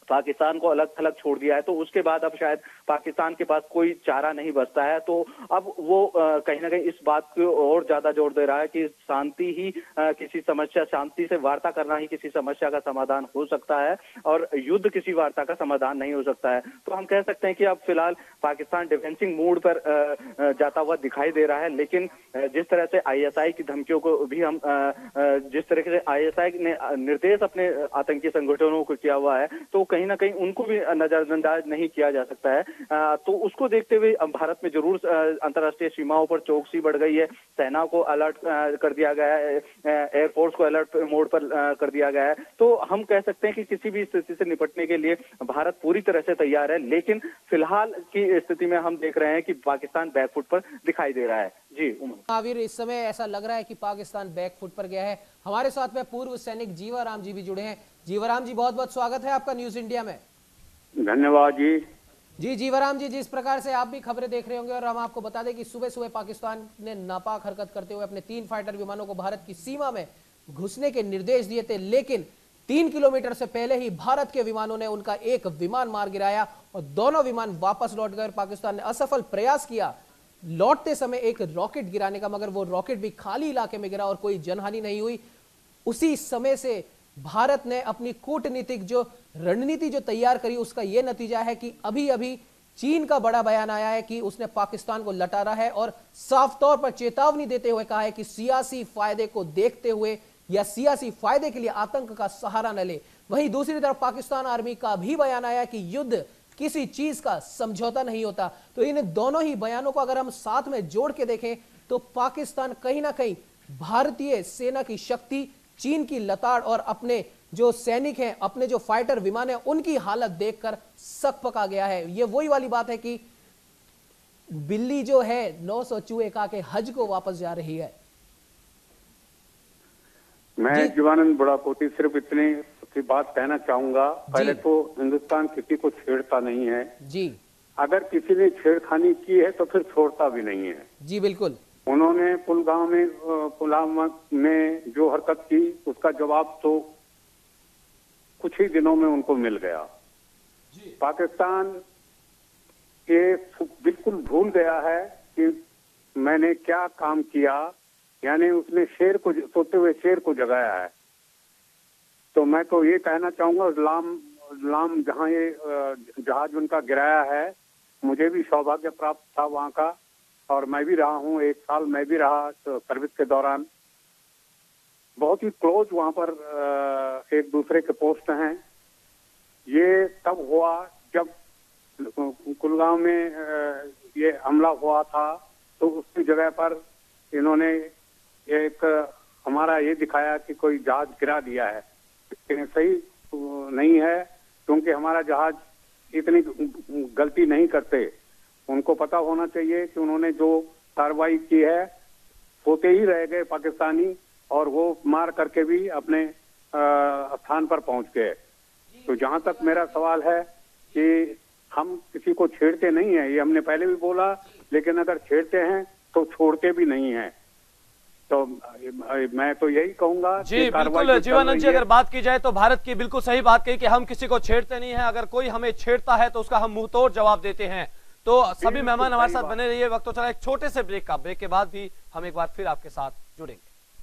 पाकिस्तान को अलग थलग छोड़ दिया है, तो उसके बाद अब शायद पाकिस्तान के पास कोई चारा नहीं बचता है, तो अब वो कहीं ना कहीं इस बात को और ज्यादा जोर दे रहा है कि शांति ही किसी समस्या, शांति से वार्ता करना ही किसी समस्या का समाधान हो सकता है, और युद्ध किसी वार्ता का समाधान नहीं हो सकता है। तो हम कह सकते हैं कि अब फिलहाल पाकिस्तान डिफेंसिंग मूड पर जाता हुआ दिखाई दे रहा है, लेकिन जिस तरह से ISI की धमकियों को भी हम, जिस तरह से ISI ने निर्देश अपने आतंकी संगठनों को किया हुआ है, तो कहीं ना कहीं उनको भी नजरअंदाज नहीं किया जा सकता है। तो उसको देखते हुए भारत में जरूर अंतर्राष्ट्रीय सीमाओं पर चौकसी बढ़ गई है, सेना को अलर्ट कर दिया गया है, एयरफोर्स को अलर्ट मोड पर कर दिया गया है। तो हम कह सकते हैं कि किसी भी स्थिति से निपटने के लिए भारत पूरी तरह से तैयार है, लेकिन फिलहाल की स्थिति में हम देख रहे हैं कि पाकिस्तान बैकफुट पर दिखाई दे रहा है। जी महावीर, इस समय ऐसा लग रहा है कि पाकिस्तान बैकफुट पर गया है। हमारे साथ में पूर्व सैनिक जीवाराम जी भी जुड़े हैं। जीवाराम जी, बहुत बहुत स्वागत है आपका न्यूज इंडिया में। धन्यवाद जी। जी जीवाराम जी, जिस प्रकार से आप भी खबरें देख रहे होंगे, और हम आपको बता दें कि सुबह सुबह पाकिस्तान ने नापाक हरकत करते हुए अपने 3 फाइटर विमानों को भारत की सीमा में घुसने के निर्देश दिए थे, लेकिन 3 किलोमीटर से पहले ही भारत के विमानों ने उनका एक विमान मार गिराया और दोनों विमान वापस लौट गए। पाकिस्तान ने असफल प्रयास किया लौटते समय एक रॉकेट गिराने का, मगर वो रॉकेट भी खाली इलाके में गिरा और कोई जनहानि नहीं हुई। उसी समय से भारत ने अपनी कूटनीतिक जो रणनीति जो तैयार करी, उसका यह नतीजा है कि अभी अभी चीन का बड़ा बयान आया है कि उसने पाकिस्तान को लताड़ा है और साफ तौर पर चेतावनी देते हुए कहा है कि सियासी फायदे को देखते हुए या सियासी फायदे के लिए आतंक का सहारा न ले। वहीं दूसरी तरफ पाकिस्तान आर्मी का भी बयान आया कि युद्ध किसी चीज का समझौता नहीं होता। तो इन दोनों ही बयानों को अगर हम साथ में जोड़ के देखें तो पाकिस्तान कहीं ना कहीं भारतीय सेना की शक्ति, चीन की लताड़ और अपने जो सैनिक हैं, अपने जो फाइटर विमान हैं, उनकी हालत देखकर सक पका गया है। ये वही वाली बात है कि बिल्ली जो है 900 चूहे खा के हज को वापस जा रही है। मैं जीवानंद बुढ़ाकोटी सिर्फ इतनी सी बात कहना चाहूंगा। पहले तो हिंदुस्तान किसी को छेड़ता नहीं है जी। अगर किसी ने छेड़खानी की है तो फिर छोड़ता भी नहीं है जी बिल्कुल। उन्होंने पुलवामा में जो हरकत की उसका जवाब तो कुछ ही दिनों में उनको मिल गया। पाकिस्तान ये बिल्कुल भूल गया है कि मैंने क्या काम किया, यानी उसने शेर को, सोते हुए शेर को जगाया है। तो मैं तो ये कहना चाहूंगा, लाम जहाँ ये जहाज उनका गिराया है, मुझे भी सौभाग्य प्राप्त था वहाँ का, और मैं भी रहा हूँ, 1 साल मैं भी रहा सर्विस के दौरान। बहुत ही क्लोज वहां पर एक दूसरे के पोस्ट हैं। ये तब हुआ जब कुलगांव में ये हमला हुआ था, तो उसकी जगह पर इन्होंने एक हमारा ये दिखाया कि कोई जहाज गिरा दिया है, लेकिन सही नहीं है, क्योंकि हमारा जहाज इतनी गलती नहीं करते। उनको पता होना चाहिए कि उन्होंने जो कार्रवाई की है, सोते ही रह गए पाकिस्तानी, और वो मार करके भी अपने स्थान पर पहुंच गए। तो जहां तक मेरा सवाल है कि हम किसी को छेड़ते नहीं है, ये हमने पहले भी बोला, लेकिन अगर छेड़ते हैं तो छोड़ते भी नहीं है। तो मैं तो यही कहूंगा जी बिल्कुल जीवानंद जी, अगर बात की जाए तो भारत की बिल्कुल सही बात कही कि हम किसी को छेड़ते नहीं है, अगर कोई हमें छेड़ता है तो उसका हम मुंह तोड़ जवाब देते हैं। तो सभी मेहमान हमारे साथ बने रहिए। वक्त तो चला एक छोटे से ब्रेक का, ब्रेक के बाद भी हम एक बार फिर आपके साथ जुड़ेंगे।